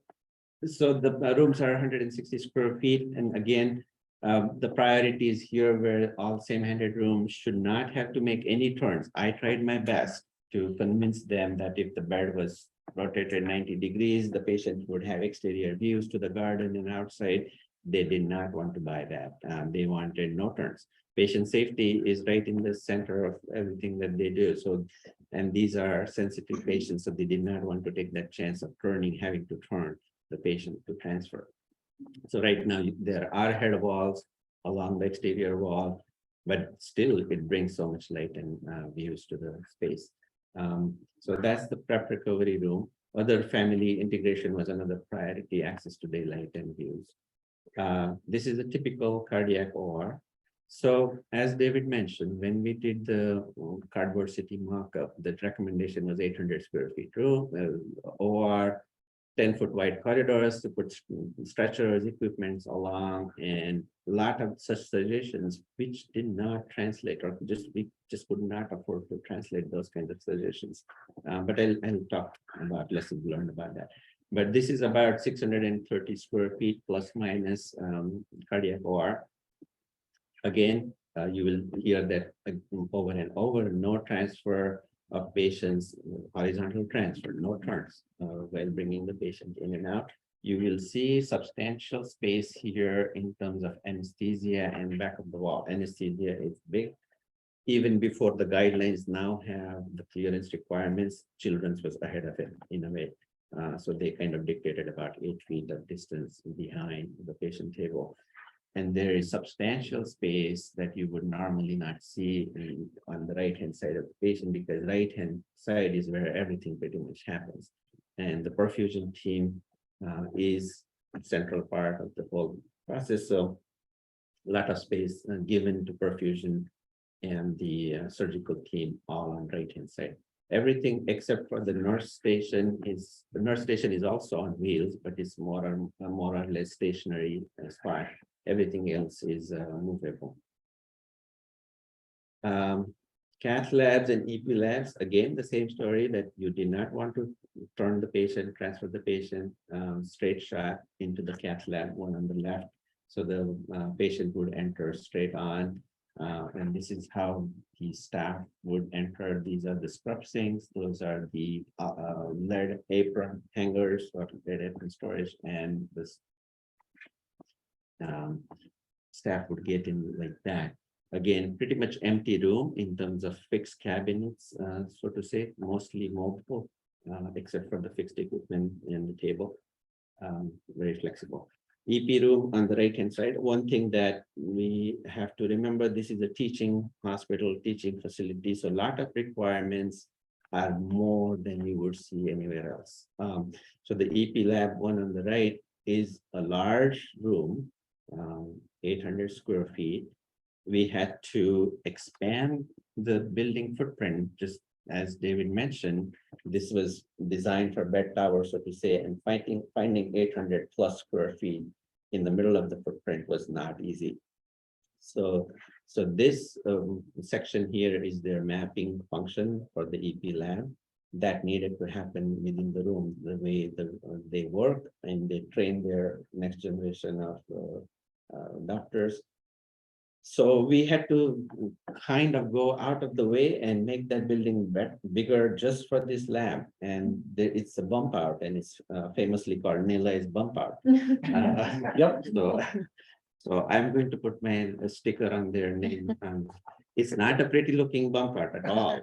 [SPEAKER 4] the rooms are 160 square feet, and again, the priorities here were all same-handed rooms should not have to make any turns. I tried my best to convince them that if the bed was rotated 90 degrees, the patient would have exterior views to the garden and outside. They did not want to buy that. They wanted no turns. Patient safety is right in the center of everything that they do. So, and these are sensitive patients, so they did not want to take that chance of having to turn the patient to transfer. So right now there are head walls along the exterior wall, but still it brings so much light and views to the space. So that's the prep recovery room. Other family integration was another priority, access to daylight and views. This is a typical cardiac OR. So as David mentioned, when we did the cardboard city mock-up, the recommendation was 800 square feet room, OR, 10-foot wide corridors to put stretchers, equipments along, and a lot of such suggestions which did not translate, or we just could not afford to translate those kinds of suggestions. But I'll talk about lessons learned about that. But this is about 630 square feet plus minus cardiac OR. Again, you will hear that over and over, no transfer of patients, horizontal transfer, no turns while bringing the patient in and out. You will see substantial space here in terms of anesthesia and back of the wall. Anesthesia is big. Even before the guidelines now have the clearance requirements, children's was ahead of it in a way. So they kind of dictated about 8 feet of distance behind the patient table. And there is substantial space that you would normally not see on the right-hand side of the patient, because right-hand side is where everything pretty much happens. And the perfusion team is a central part of the whole process. So a lot of space given to perfusion and the surgical team all on right-hand side. Everything except for the nurse station is also on wheels, but it's more or less stationary spot. Everything else is movable. Cath labs and EP labs, again, the same story, that you did not want to turn the patient, transfer the patient, straight shot into the cath lab, one on the left. So the patient would enter straight on. And this is how the staff would enter. These are the scrub sinks. Those are the lead apron hangers or lead apron storage, and this staff would get in like that. Again, pretty much empty room in terms of fixed cabinets, so to say, mostly mobile, except for the fixed equipment and the table. Very flexible. EP room on the right hand side. One thing that we have to remember, this is a teaching hospital, teaching facility, so a lot of requirements are more than you would see anywhere else. So the EP lab one on the right is a large room, 800 square feet. We had to expand the building footprint, just as David mentioned. This was designed for bed tower, so to say, and finding 800 plus square feet in the middle of the footprint was not easy. So this section here is their mapping function for the EP lab that needed to happen within the room, the way they work, and they train their next generation of doctors. So we had to kind of go out of the way and make that building bigger just for this lab. And it's a bump out, and it's famously called Nilay's bump out. Yep. So I'm going to put my sticker on their name. It's not a pretty looking bump out at all.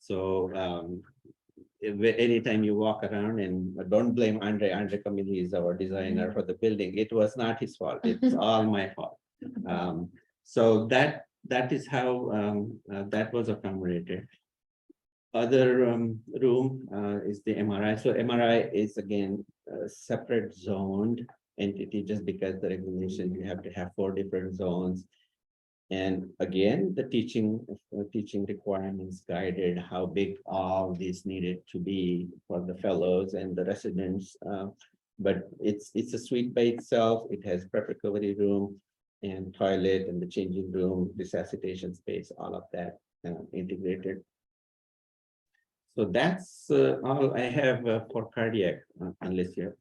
[SPEAKER 4] So anytime you walk around, and don't blame Andre Camilli is our designer for the building. It was not his fault. It's all my fault. So that is how that was accommodated. Other room is the MRI. So MRI is again a separate zoned entity, just because the regulation, you have to have 4 different zones. And again, the teaching requirements guided how big all this needed to be for the fellows and the residents. But it's a suite by itself. It has prep recovery room and toilet and the changing room, resuscitation space, all of that integrated. So that's all I have for cardiac, unless you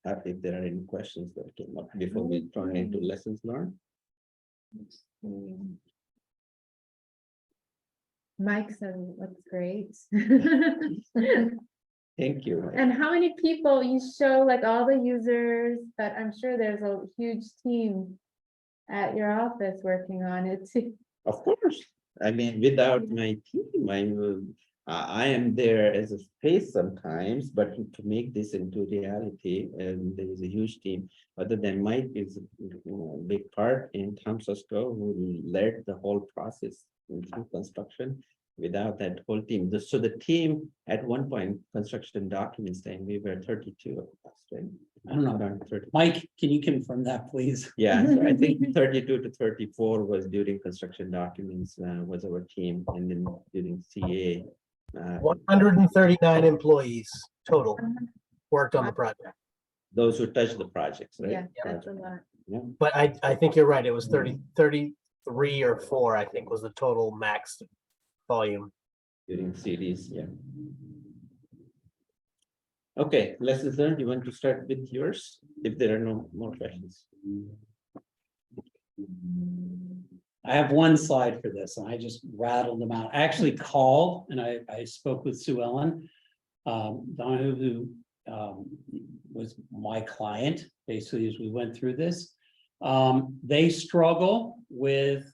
[SPEAKER 4] have, if there are any questions that came up before we turn into lessons learned.
[SPEAKER 1] Mike said, looks great.
[SPEAKER 4] Thank you.
[SPEAKER 1] And how many people you show, like all the users, but I'm sure there's a huge team at your office working on it too.
[SPEAKER 4] Of course. I mean, without my team, I am there as a face sometimes, but to make this into reality, and there is a huge team. Other than Mike is a big part in Tom Susko, who led the whole process through construction. Without that whole team, so the team at one point, construction documents saying we were 32 of us, right?
[SPEAKER 2] I don't know.
[SPEAKER 4] Around 30.
[SPEAKER 2] Mike, can you confirm that, please?
[SPEAKER 4] Yeah, so I think 32 to 34 was during construction documents, was our team, and then during CA.
[SPEAKER 10] 139 employees total worked on the project.
[SPEAKER 4] Those who touched the projects, right?
[SPEAKER 1] Yeah, that's a lot.
[SPEAKER 4] Yeah.
[SPEAKER 10] But I think you're right. It was 33 or 4, I think, was the total max volume.
[SPEAKER 4] During series, yeah. Okay, lessons learned. You want to start with yours if there are no more questions?
[SPEAKER 2] I have one slide for this, and I just rattled them out. I actually called and I spoke with Sue Ellen, Donahue, who was my client, basically, as we went through this. They struggle with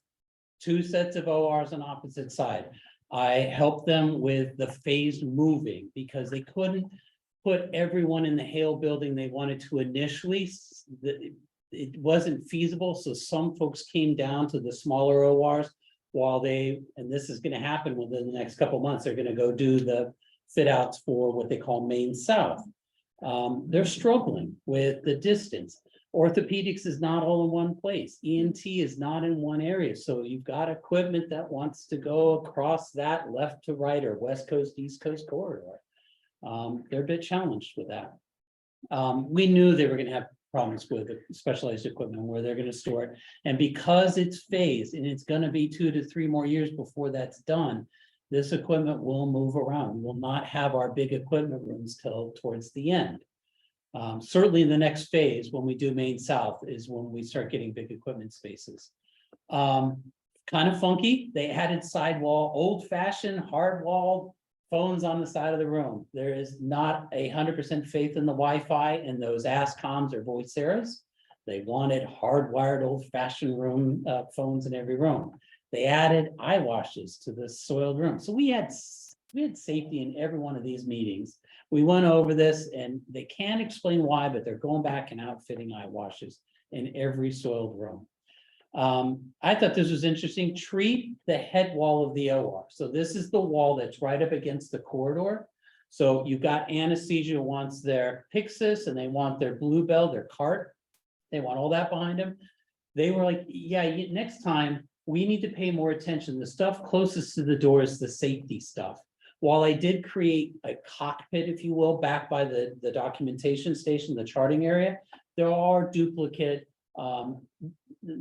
[SPEAKER 2] 2 sets of ORs on opposite side. I helped them with the phased moving because they couldn't put everyone in the Hale building they wanted to initially. It wasn't feasible, so some folks came down to the smaller ORs while and this is going to happen within the next couple of months, they're going to go do the fit outs for what they call Main South. They're struggling with the distance. Orthopedics is not all in one place. ENT is not in one area. So you've got equipment that wants to go across that left to right or West Coast, East Coast corridor. They're a bit challenged with that. We knew they were going to have problems with specialized equipment where they're going to store it. And because it's phased and it's going to be 2 to 3 more years before that's done, this equipment will move around. We will not have our big equipment rooms till towards the end. Certainly in the next phase, when we do Main South, is when we start getting big equipment spaces. Kind of funky. They added sidewall, old-fashioned, hard-walled phones on the side of the room. There is not 100% faith in the Wi-Fi and those ASCOMs or Voiceras. They wanted hardwired, old-fashioned room phones in every room. They added eye washes to the soiled room. So we had safety in every one of these meetings. We went over this and they can't explain why, but they're going back and outfitting eye washes in every soiled room. I thought this was interesting. Treat the head wall of the OR. So this is the wall that's right up against the corridor. So you've got anesthesia wants their Pyxis and they want their Bluebell, their cart. They want all that behind them. They were like, yeah, next time we need to pay more attention. The stuff closest to the door is the safety stuff. While I did create a cockpit, if you will, back by the documentation station, the charting area, there are duplicate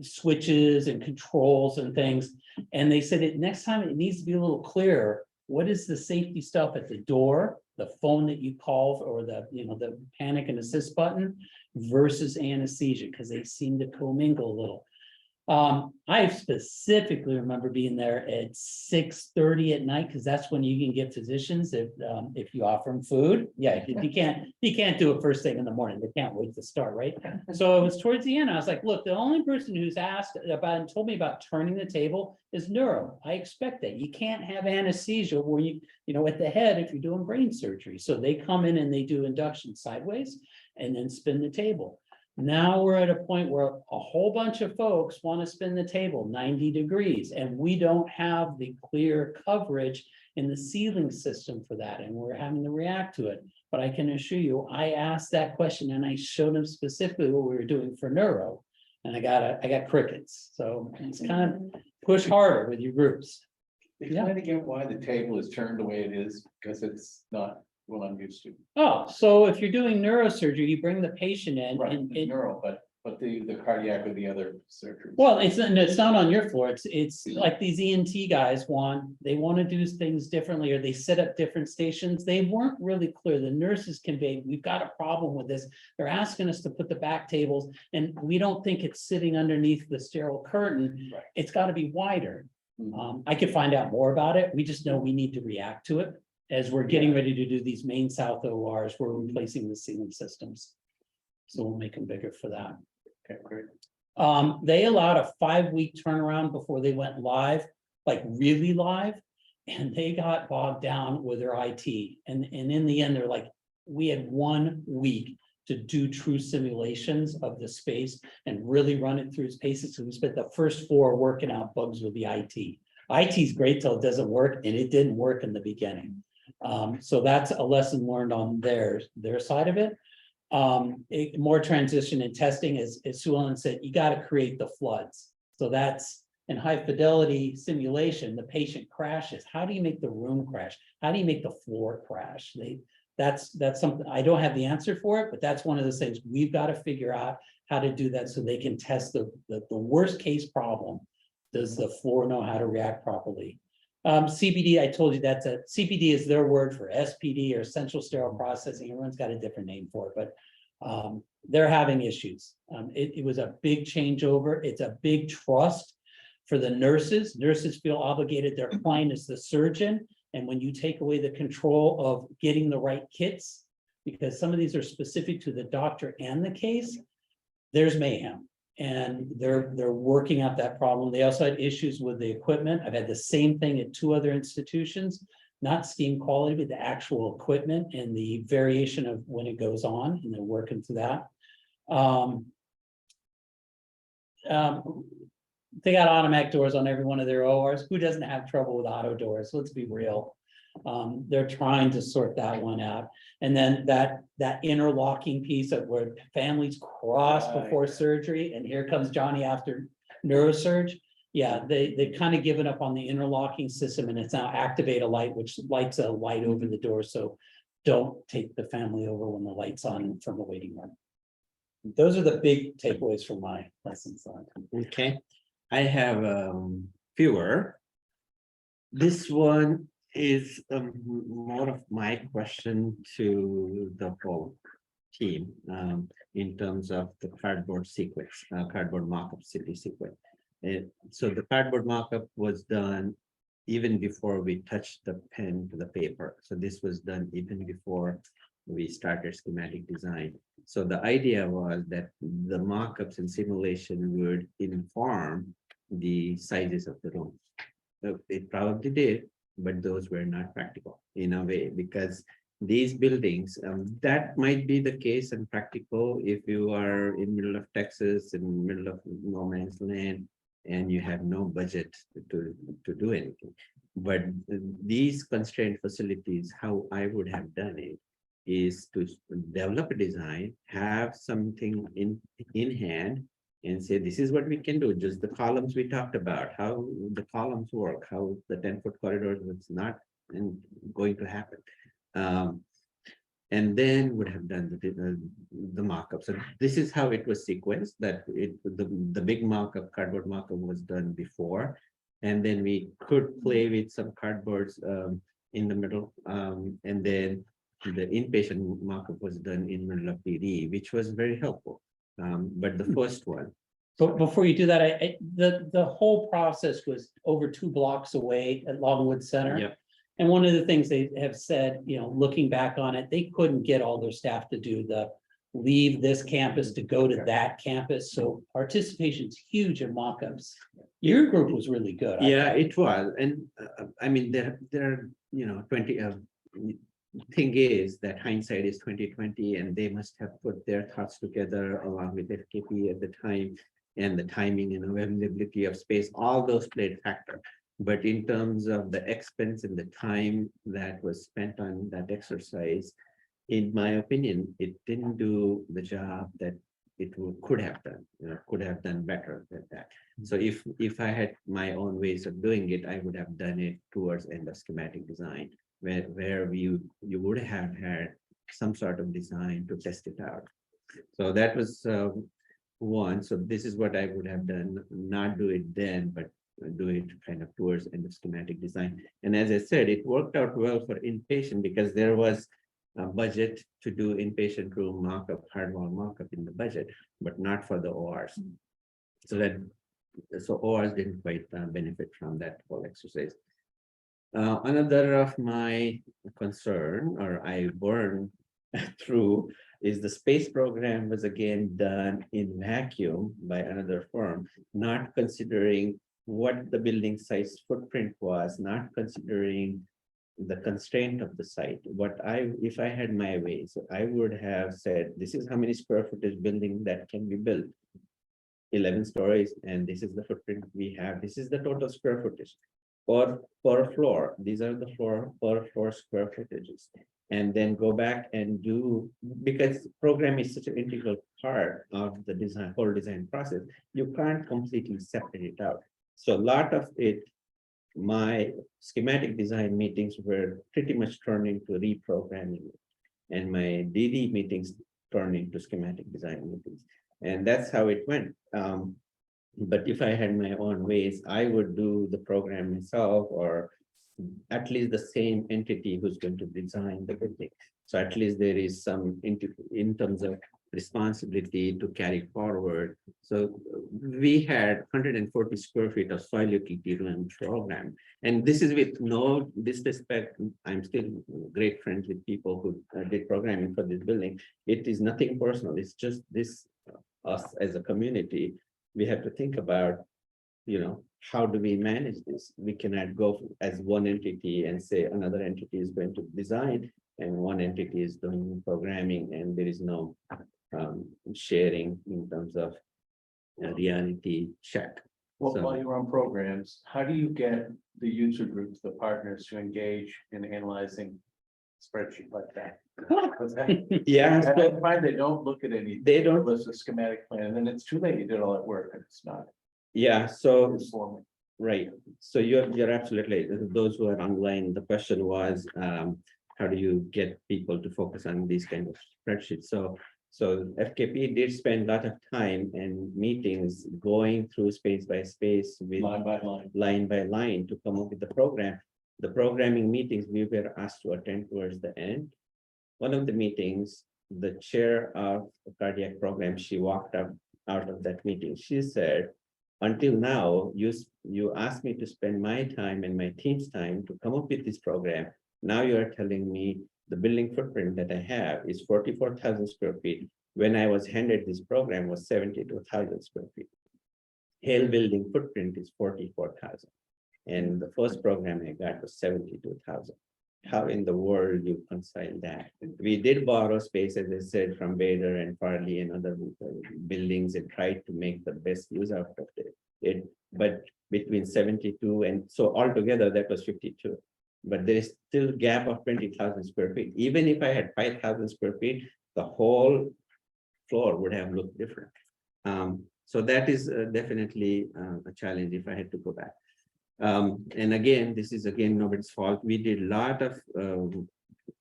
[SPEAKER 2] switches and controls and things. And they said next time it needs to be a little clearer. What is the safety stuff at the door, the phone that you call, or the panic and assist button versus anesthesia, because they seem to commingle a little. I specifically remember being there at 6:30 at night, because that's when you can get physicians if you offer them food. Yeah, you can't do it first thing in the morning. They can't wait to start, right? So it was towards the end. I was like, look, the only person who's asked about and told me about turning the table is neuro. I expect that. You can't have anesthesia where you at the head if you're doing brain surgery. So they come in and they do induction sideways and then spin the table. Now we're at a point where a whole bunch of folks want to spin the table 90 degrees, and we don't have the clear coverage in the ceiling system for that, and we're having to react to it. But I can assure you, I asked that question and I showed them specifically what we were doing for neuro, and I got crickets. So it's kind of push harder with your groups.
[SPEAKER 5] Explain again why the table is turned the way it is, because it's not what I'm used to.
[SPEAKER 2] Oh, so if you're doing neurosurgery, you bring the patient in
[SPEAKER 5] Right,
[SPEAKER 2] and
[SPEAKER 5] the neuro, but the cardiac or the other surgery.
[SPEAKER 2] well, it's not on your floor. It's like these ENT guys they want to do things differently, or they set up different stations. They weren't really clear. The nurses conveyed, we've got a problem with this. They're asking us to put the back tables, and we don't think it's sitting underneath the sterile curtain.
[SPEAKER 5] Right.
[SPEAKER 2] It's got to be wider. I could find out more about it. We just know we need to react to it as we're getting ready to do these main south ORs. We're replacing the ceiling systems. So we'll make them bigger for that.
[SPEAKER 5] Okay, great.
[SPEAKER 2] They allowed a 5-week turnaround before they went live, like really live. And they got bogged down with their IT. And in the end, they're like, we had 1 week to do true simulations of the space and really run it through its paces. So we spent the first 4 working out bugs with the IT. IT is great till it doesn't work, and it didn't work in the beginning. So that's a lesson learned on their side of it. More transition and testing, as Sue Ellen said, you got to create the floods. So that's in high fidelity simulation, the patient crashes. How do you make the room crash? How do you make the floor crash? That's something I don't have the answer for it, but that's one of those things we've got to figure out how to do that so they can test the worst case problem. Does the floor know how to react properly? CBD, I told you CPD is their word for SPD or central sterile processing. Everyone's got a different name for it, but they're having issues. It was a big changeover. It's a big trust for the nurses. Nurses feel obligated. Their client is the surgeon. And when you take away the control of getting the right kits, because some of these are specific to the doctor and the case, there's mayhem. And they're working out that problem. They also had issues with the equipment. I've had the same thing at 2 other institutions, not steam quality, but the actual equipment and the variation of when it goes on, and they're working through that. They got automatic doors on every one of their ORs. Who doesn't have trouble with auto doors? Let's be real. They're trying to sort that one out. And then that interlocking piece of where families cross before surgery, and here comes Johnny after neurosurge. Yeah, they've kind of given up on the interlocking system, and it's now activate a light, which lights a light over the door. So don't take the family over when the light's on from the waiting room. Those are the big takeaways from my lessons on.
[SPEAKER 4] Okay, I have fewer. This one is more of my question to the whole team in terms of the cardboard sequence, cardboard mock-up city sequence. So the cardboard mock-up was done even before we touched the pen to the paper. So this was done even before we started schematic design. So the idea was that the mock-ups and simulation would inform the sizes of the room. So it probably did, but those were not practical in a way, because these buildings, that might be the case and practical if you are in middle of Texas, in middle of no man's land, and you have no budget to do anything. But these constrained facilities, how I would have done it is to develop a design, have something in hand, and say, this is what we can do. Just the columns we talked about, how the columns work, how the 10-foot corridor was not going to happen. And then would have done the markup. So this is how it was sequenced, that the big markup, cardboard markup was done before. And then we could play with some cardboards in the middle. And then the inpatient markup was done in middle of PD, which was very helpful. But the first one,
[SPEAKER 2] But before you do that, the whole process was over 2 blocks away at Longwood Center.
[SPEAKER 4] Yep.
[SPEAKER 2] And one of the things they have said, looking back on it, they couldn't get all their staff to do leave this campus to go to that campus. So participation's huge in mock-ups. Your group was really good.
[SPEAKER 4] Yeah, it was, and I mean, there are, 20, thing is that hindsight is 2020, and they must have put their thoughts together along with FKP at the time, and the timing and availability of space, all those played factor. But in terms of the expense and the time that was spent on that exercise, in my opinion, it didn't do the job that it could have done, could have done better than that. So if I had my own ways of doing it, I would have done it towards end of schematic design, where you would have had some sort of design to test it out. So that was one. So this is what I would have done, not do it then, but do it kind of towards end of schematic design. And as I said, it worked out well for inpatient because there was a budget to do inpatient room mock-up, hardwall mock-up in the budget, but not for the ORs. So ORs didn't quite benefit from that whole exercise. Another of my concern, or I burned through, is the space program was again done in vacuum by another firm, not considering what the building size footprint was, not considering the constraint of the site. If I had my way, so I would have said, this is how many square footage building that can be built, 11 stories, and this is the footprint we have. This is the total square footage per floor. These are the per floor square footages. And then go back and do, because program is such an integral part of the whole design process, you can't completely separate it out. So a lot of it, my schematic design meetings were pretty much turned into reprogramming, and my DD meetings turned into schematic design meetings. And that's how it went. But if I had my own ways, I would do the program myself, or at least the same entity who's going to design the building. So at least there is some in terms of responsibility to carry forward. So we had 140 square feet of soil utility room program. And this is with no disrespect. I'm still great friends with people who did programming for this building. It is nothing personal. It's just this, us as a community, we have to think about, how do we manage this? We cannot go as one entity and say another entity is going to design and one entity is doing programming, and there is no sharing in terms of reality check.
[SPEAKER 5] Well,
[SPEAKER 4] So-
[SPEAKER 5] while you're on programs, how do you get the user groups, the partners to engage in analyzing spreadsheet like that? What's that?
[SPEAKER 4] Yeah,
[SPEAKER 5] I
[SPEAKER 4] so
[SPEAKER 5] find they don't look at any.
[SPEAKER 4] they don't.
[SPEAKER 5] List a schematic plan, and then it's too late. You did all that work and it's not
[SPEAKER 4] Yeah, so
[SPEAKER 5] informing.
[SPEAKER 4] right. So you're absolutely right. Those who are online, the question was, how do you get people to focus on these kind of spreadsheets? So FKP did spend a lot of time and meetings going through space by space with
[SPEAKER 5] Line by line.
[SPEAKER 4] line by line to come up with the program. The programming meetings we were asked to attend towards the end. One of the meetings, the chair of the cardiac program, she walked out of that meeting. She said, until now, you asked me to spend my time and my team's time to come up with this program. Now you are telling me the building footprint that I have is 44,000 square feet. When I was handed this program was 72,000 square feet. Hale building footprint is 44,000. And the first program I got was 72,000. How in the world you reconcile that? We did borrow space, as I said, from Bader and Farley and other buildings and tried to make the best use out of it. But between 72 and so altogether that was 52. But there is still gap of 20,000 square feet. Even if I had 5,000 square feet, the whole floor would have looked different. So that is definitely a challenge if I had to go back. And again, this is nobody's fault. We did a lot of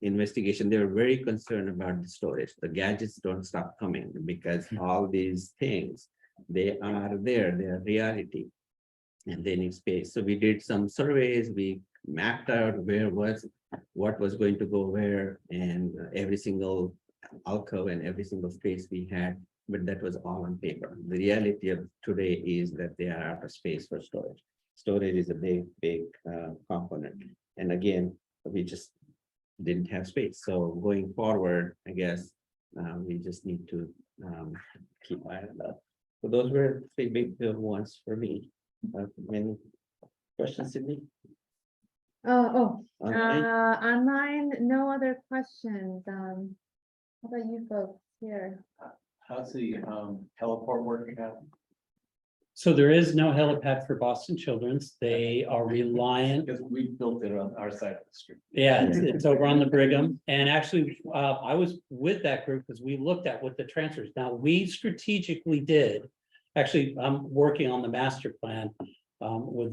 [SPEAKER 4] investigation. They were very concerned about the storage. The gadgets don't stop coming because all these things, they are there, they are reality, and they need space. So we did some surveys, we mapped out what was going to go where, and every single alcove and every single space we had but that was all on paper. The reality of today is that they are out of space for storage. Storage is a big component. And again, we just didn't have space. So going forward, I guess, we just need to keep eye on that. So those were three big ones for me. Many questions, Sydney? Online?
[SPEAKER 1] Online, no other questions. How about you folks here?
[SPEAKER 5] How's the heliport working out?
[SPEAKER 2] So there is no helipad for Boston Children's. They are reliant.
[SPEAKER 5] Because we built it on our side of the street.
[SPEAKER 2] Yeah, it's over on the Brigham. And actually, I was with that group because we looked at what the transfers. Now, we strategically did. Actually, I'm working on the master plan with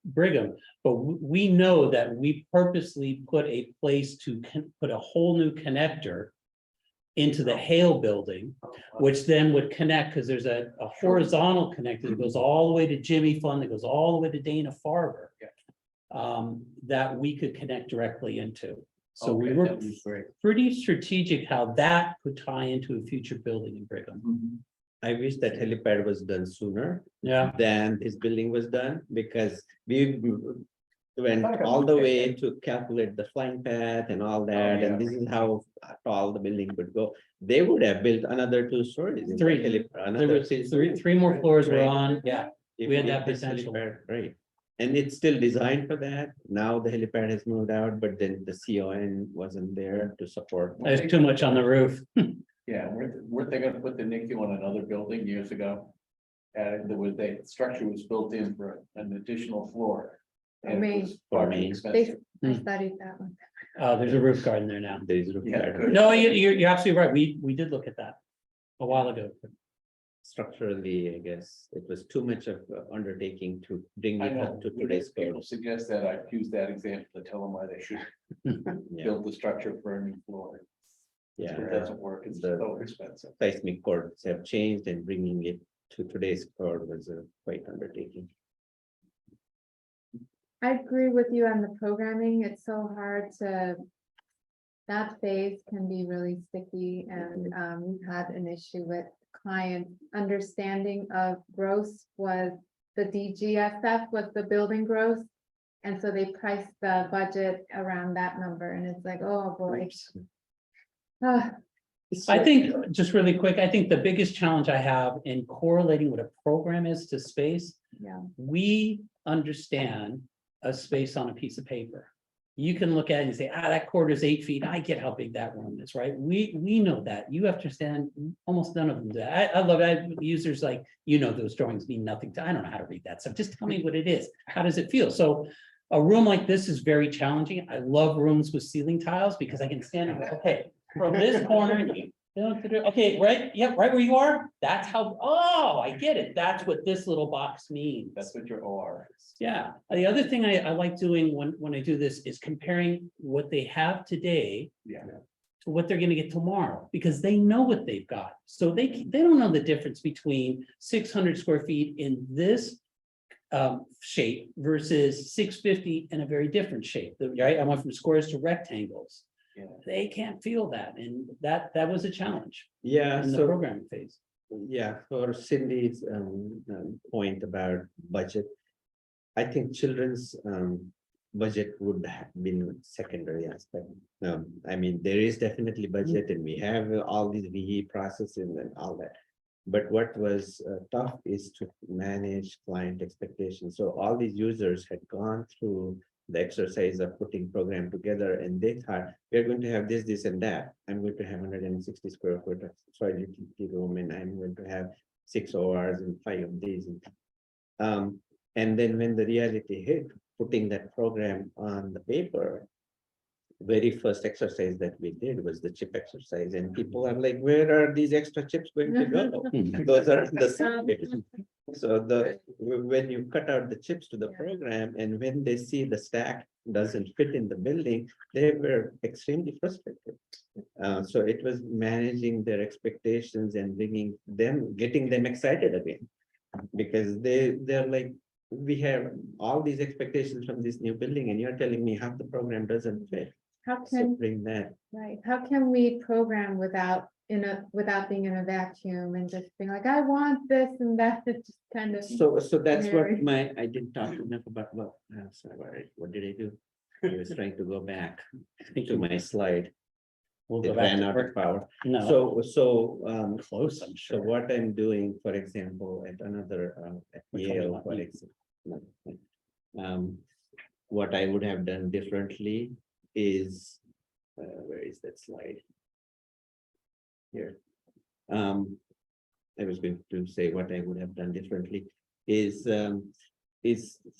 [SPEAKER 2] Brigham, but we know that we purposely put a place to put a whole new connector into the Hale building, which then would connect, because there's a horizontal connector that goes all the way to Jimmy Fund, that goes all the way to Dana-Farber. That we could connect directly into. So we
[SPEAKER 5] Okay,
[SPEAKER 2] were
[SPEAKER 5] that'd be great.
[SPEAKER 2] pretty strategic how that could tie into a future building in Brigham.
[SPEAKER 4] I wish that helipad was done sooner
[SPEAKER 2] Yeah,
[SPEAKER 4] than this building was done, because we went all the way to calculate the flying path and all that, and this is how tall the building would go. They would have built another 2 stories. in
[SPEAKER 2] Three.
[SPEAKER 4] the helipad,
[SPEAKER 2] there
[SPEAKER 4] another
[SPEAKER 2] was three more floors were on, yeah.
[SPEAKER 4] If
[SPEAKER 2] We had
[SPEAKER 4] if
[SPEAKER 2] that
[SPEAKER 4] this
[SPEAKER 2] potential.
[SPEAKER 4] helipad, right? And it's still designed for that. Now the helipad has moved out, but then the CON wasn't there to support.
[SPEAKER 2] There's too much on the roof.
[SPEAKER 5] Yeah, weren't they gonna put the NICU on another building years ago? And there was, the structure was built in for an additional floor. And it was far too
[SPEAKER 2] Hmm.
[SPEAKER 5] expensive.
[SPEAKER 1] I studied that one.
[SPEAKER 2] There's a roof garden there now.
[SPEAKER 4] There is roof
[SPEAKER 5] Yeah,
[SPEAKER 4] garden.
[SPEAKER 5] good.
[SPEAKER 2] No, you're absolutely right. We did look at that a while ago.
[SPEAKER 4] Structurally, I guess it was too much of a undertaking to bring
[SPEAKER 5] I
[SPEAKER 4] it
[SPEAKER 5] know,
[SPEAKER 4] up to today's
[SPEAKER 5] people
[SPEAKER 4] code.
[SPEAKER 5] suggest that, I use that example to tell them why they should
[SPEAKER 4] Yeah,
[SPEAKER 5] build the structure for a new floor.
[SPEAKER 4] yeah.
[SPEAKER 5] It doesn't work, it's
[SPEAKER 4] The-
[SPEAKER 5] so expensive.
[SPEAKER 4] Seismic codes have changed, and bringing it to today's code was a quite undertaking.
[SPEAKER 1] I agree with you on the programming. It's so hard to. That phase can be really sticky, and we've had an issue with clients understanding of gross was the DGSF was the building gross. And so they priced the budget around that number, and it's like, oh boy. Ah,
[SPEAKER 2] I think, just really quick, I think the biggest challenge I have in correlating what a program is to space,
[SPEAKER 1] yeah,
[SPEAKER 2] we understand a space on a piece of paper. You can look at it and say, that quarter is 8 feet. I get how big that room is, right? We know that. You have to understand, almost none of them do that. I love it. Users like, those drawings mean nothing to, I don't know how to read that stuff. Just tell me what it is. How does it feel? So a room like this is very challenging. I love rooms with ceiling tiles because I can stand and go, okay, from this corner, okay, right? Yep, right where you are. That's how, oh, I get it. That's what this little box means.
[SPEAKER 5] That's what your OR is.
[SPEAKER 2] Yeah, the other thing I like doing when I do this is comparing what they have today
[SPEAKER 5] Yeah.
[SPEAKER 2] to what they're gonna get tomorrow, because they know what they've got. So they don't know the difference between 600 square feet in this shape versus 650 in a very different shape, right? I went from squares to rectangles.
[SPEAKER 5] Yeah.
[SPEAKER 2] They can't feel that, and that was a challenge
[SPEAKER 4] Yeah,
[SPEAKER 2] in the
[SPEAKER 4] so,
[SPEAKER 2] programming phase.
[SPEAKER 4] yeah, for Cindy's point about budget. I think children's budget would have been secondary aspect. I mean, there is definitely budget, and we have all these VE processes and all that. But what was tough is to manage client expectations. So all these users had gone through the exercise of putting program together, and they thought, we're going to have this, this, and that. I'm going to have 160 square foot of soil utility room, and I'm going to have 6 ORs and 5 of these. And then when the reality hit, putting that program on the paper, very first exercise that we did was the chip exercise, and people are like, where are these extra chips going to go? Those are the same. So when you cut out the chips to the program, and when they see the stack doesn't fit in the building, they were extremely frustrated. So it was managing their expectations and getting them excited again, because they're like, we have all these expectations from this new building, and you're telling me half the program doesn't fit.
[SPEAKER 1] How
[SPEAKER 4] So
[SPEAKER 1] can,
[SPEAKER 4] bring that.
[SPEAKER 1] right, how can we program without without being in a vacuum and just being like, I want this and that, it's just kind of.
[SPEAKER 4] So that's what
[SPEAKER 1] Mary.
[SPEAKER 4] I didn't talk enough about, sorry, what did I do? I was trying to go back to my slide.
[SPEAKER 2] We'll go
[SPEAKER 4] It
[SPEAKER 2] back
[SPEAKER 4] ran
[SPEAKER 2] to
[SPEAKER 4] out
[SPEAKER 2] work.
[SPEAKER 4] of power.
[SPEAKER 2] No,
[SPEAKER 4] Close,
[SPEAKER 2] I'm
[SPEAKER 4] So
[SPEAKER 2] sure.
[SPEAKER 4] what I'm doing, for example, at another, at
[SPEAKER 2] Which one do you
[SPEAKER 4] Yale,
[SPEAKER 2] want?
[SPEAKER 4] for example. What I would have done differently is, where is that slide? Here. I was going to say what I would have done differently is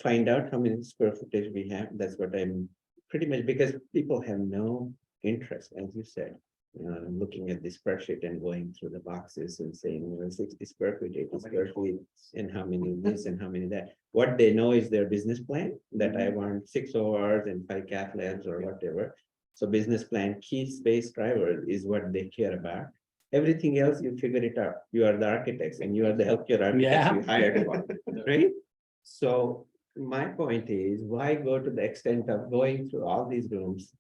[SPEAKER 4] find out how many square footage we have. That's what I'm pretty much, because people have no interest, as you said. Looking at the spreadsheet and going through the boxes and saying, well, 60 square feet, 80 square feet, and how many this and how many that. What they know is their business plan, that I want 6 ORs and 5 cath labs or whatever. So business plan, key space driver is what they care about. Everything else, you figure it out. You are the architects and you are the healthcare architects
[SPEAKER 2] Yeah.
[SPEAKER 4] you hired one, right? So my point is, why go to the extent of going through all these rooms,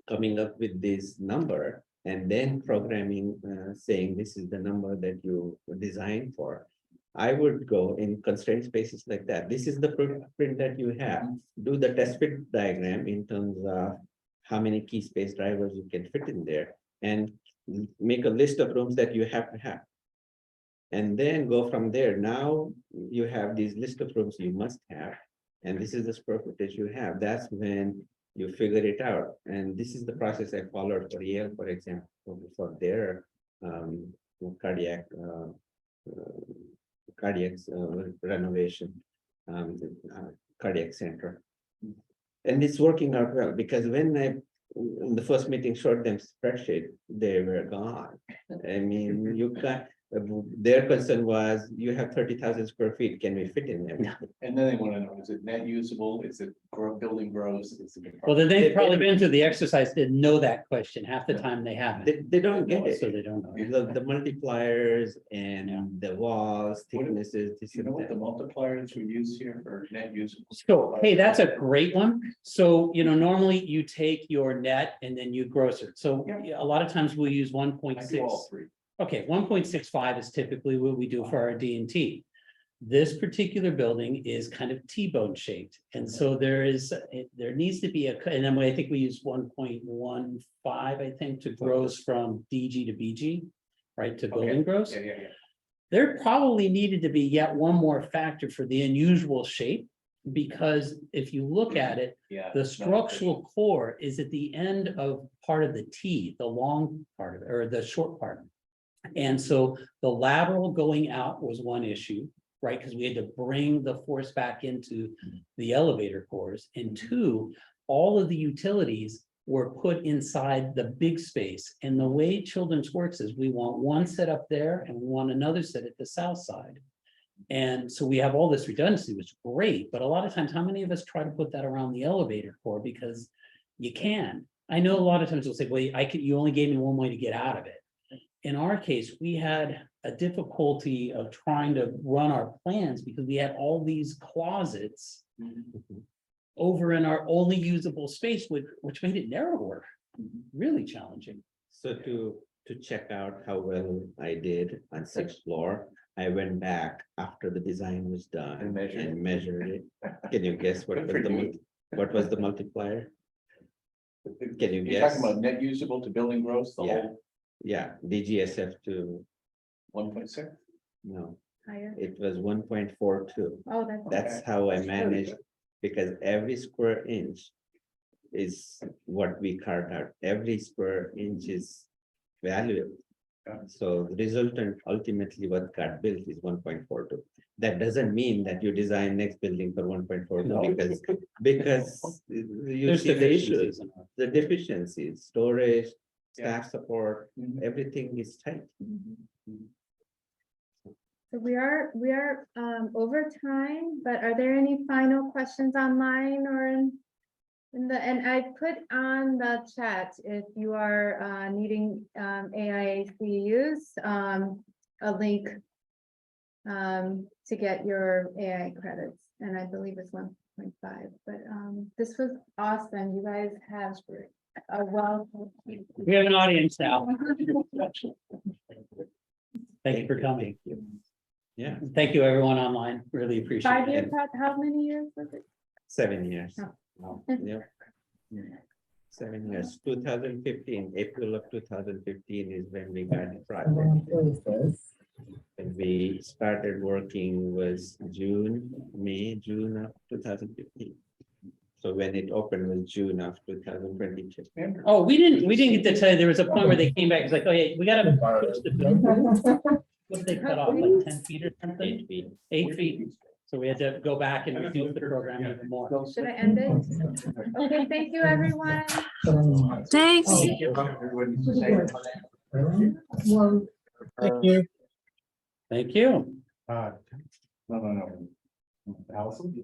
[SPEAKER 4] coming up with this number, and then programming, saying this is the number that you designed for. I would go in constrained spaces like that. This is the footprint that you have. Do the test fit diagram in terms of how many key space drivers you can fit in there, and make a list of rooms that you have to have. And then go from there. Now you have these list of rooms you must have, and this is the square footage you have. That's when you figure it out. And this is the process I followed for Yale, for example, for their cardiac renovation, cardiac center. And it's working out well, because when I, in the first meeting, showed them spreadsheet, they were gone. I mean, you can't, their concern was, you have 30,000 square feet, can we fit in there?
[SPEAKER 5] And then they want to know, is it net usable? Is it building gross? Is it?
[SPEAKER 2] Well, then they've probably been through the exercise, didn't know that question. Half the time they haven't.
[SPEAKER 4] They don't get it.
[SPEAKER 2] So they don't know.
[SPEAKER 4] The multipliers and the walls, thicknesses, this
[SPEAKER 5] Do you know
[SPEAKER 4] and
[SPEAKER 5] what the
[SPEAKER 4] that.
[SPEAKER 5] multipliers we use here for net usable?
[SPEAKER 2] So, hey, that's a great one. So, normally you take your net and then you gross it. So a lot of times we'll use 1.6.
[SPEAKER 5] All three.
[SPEAKER 2] Okay, 1.65 is typically what we do for our D&T. This particular building is kind of T-bone shaped. And so there needs to be and then I think we use 1.15, I think, to gross from DG to BG, right, to building gross.
[SPEAKER 5] Yeah.
[SPEAKER 2] There probably needed to be yet one more factor for the unusual shape, because if you look at it,
[SPEAKER 5] Yeah.
[SPEAKER 2] the structural core is at the end of part of the T, the long part of it, or the short part. And so the lateral going out was one issue, right? Because we had to bring the force back into the elevator cores. And two, all of the utilities were put inside the big space. And the way Children's works is we want one set up there and we want another set at the south side. And so we have all this redundancy, which is great, but a lot of times, how many of us try to put that around the elevator core? Because you can. I know a lot of times you'll say, well, you only gave me one way to get out of it. In our case, we had a difficulty of trying to run our plans because we had all these closets over in our only usable space, which made it narrower, really challenging.
[SPEAKER 4] So to check out how well I did on 6th floor, I went back after the design was done
[SPEAKER 5] And
[SPEAKER 4] measured it. Can you guess what was the multiplier? Can you
[SPEAKER 5] You're
[SPEAKER 4] guess?
[SPEAKER 5] talking about net usable to building gross, the
[SPEAKER 4] Yeah.
[SPEAKER 5] whole
[SPEAKER 4] Yeah, DGSF to,
[SPEAKER 5] 1.6?
[SPEAKER 4] no,
[SPEAKER 1] Higher.
[SPEAKER 4] it was 1.42.
[SPEAKER 1] Oh,
[SPEAKER 4] That's how I managed, because every square inch is what we carved out. Every square inch is valuable. So the resultant, ultimately what got built is 1.42. That doesn't mean that you design next building for 1.42
[SPEAKER 2] No.
[SPEAKER 4] because you
[SPEAKER 2] There's
[SPEAKER 4] see the issues,
[SPEAKER 2] deficiencies in our-
[SPEAKER 4] the deficiencies, storage,
[SPEAKER 5] Yeah.
[SPEAKER 4] staff support,
[SPEAKER 5] Mhm.
[SPEAKER 4] everything is tight.
[SPEAKER 1] So we are over time, but are there any final questions online or in the, and I put on the chat, if you are needing AICUs, a link to get your AI credits, and I believe it's 1.5, but this was awesome. You guys have Well.
[SPEAKER 2] We have an audience now. Thank you for coming.
[SPEAKER 4] Yeah,
[SPEAKER 2] Thank you, everyone online. Really appreciate
[SPEAKER 1] 5
[SPEAKER 2] it.
[SPEAKER 1] years, how many years was it?
[SPEAKER 4] 7 years.
[SPEAKER 1] Oh.
[SPEAKER 4] Wow, yeah. 7 years, 2015, April of 2015 is when we got the project. When we started working was June of 2015. So when it opened was June of 2022.
[SPEAKER 2] Oh, we didn't get to tell you, there was a point where they came back, it's like, oh yeah, we gotta push the building. What did they cut off, like 10 feet or something?
[SPEAKER 4] 8 feet.
[SPEAKER 2] 8 feet. So we had to go back and reduce the program even more.
[SPEAKER 1] Should I end it? Okay, thank you, everyone.
[SPEAKER 9] Thanks.
[SPEAKER 10] Thank you.
[SPEAKER 2] Thank you.
[SPEAKER 3] Uh,
[SPEAKER 5] No. Allison?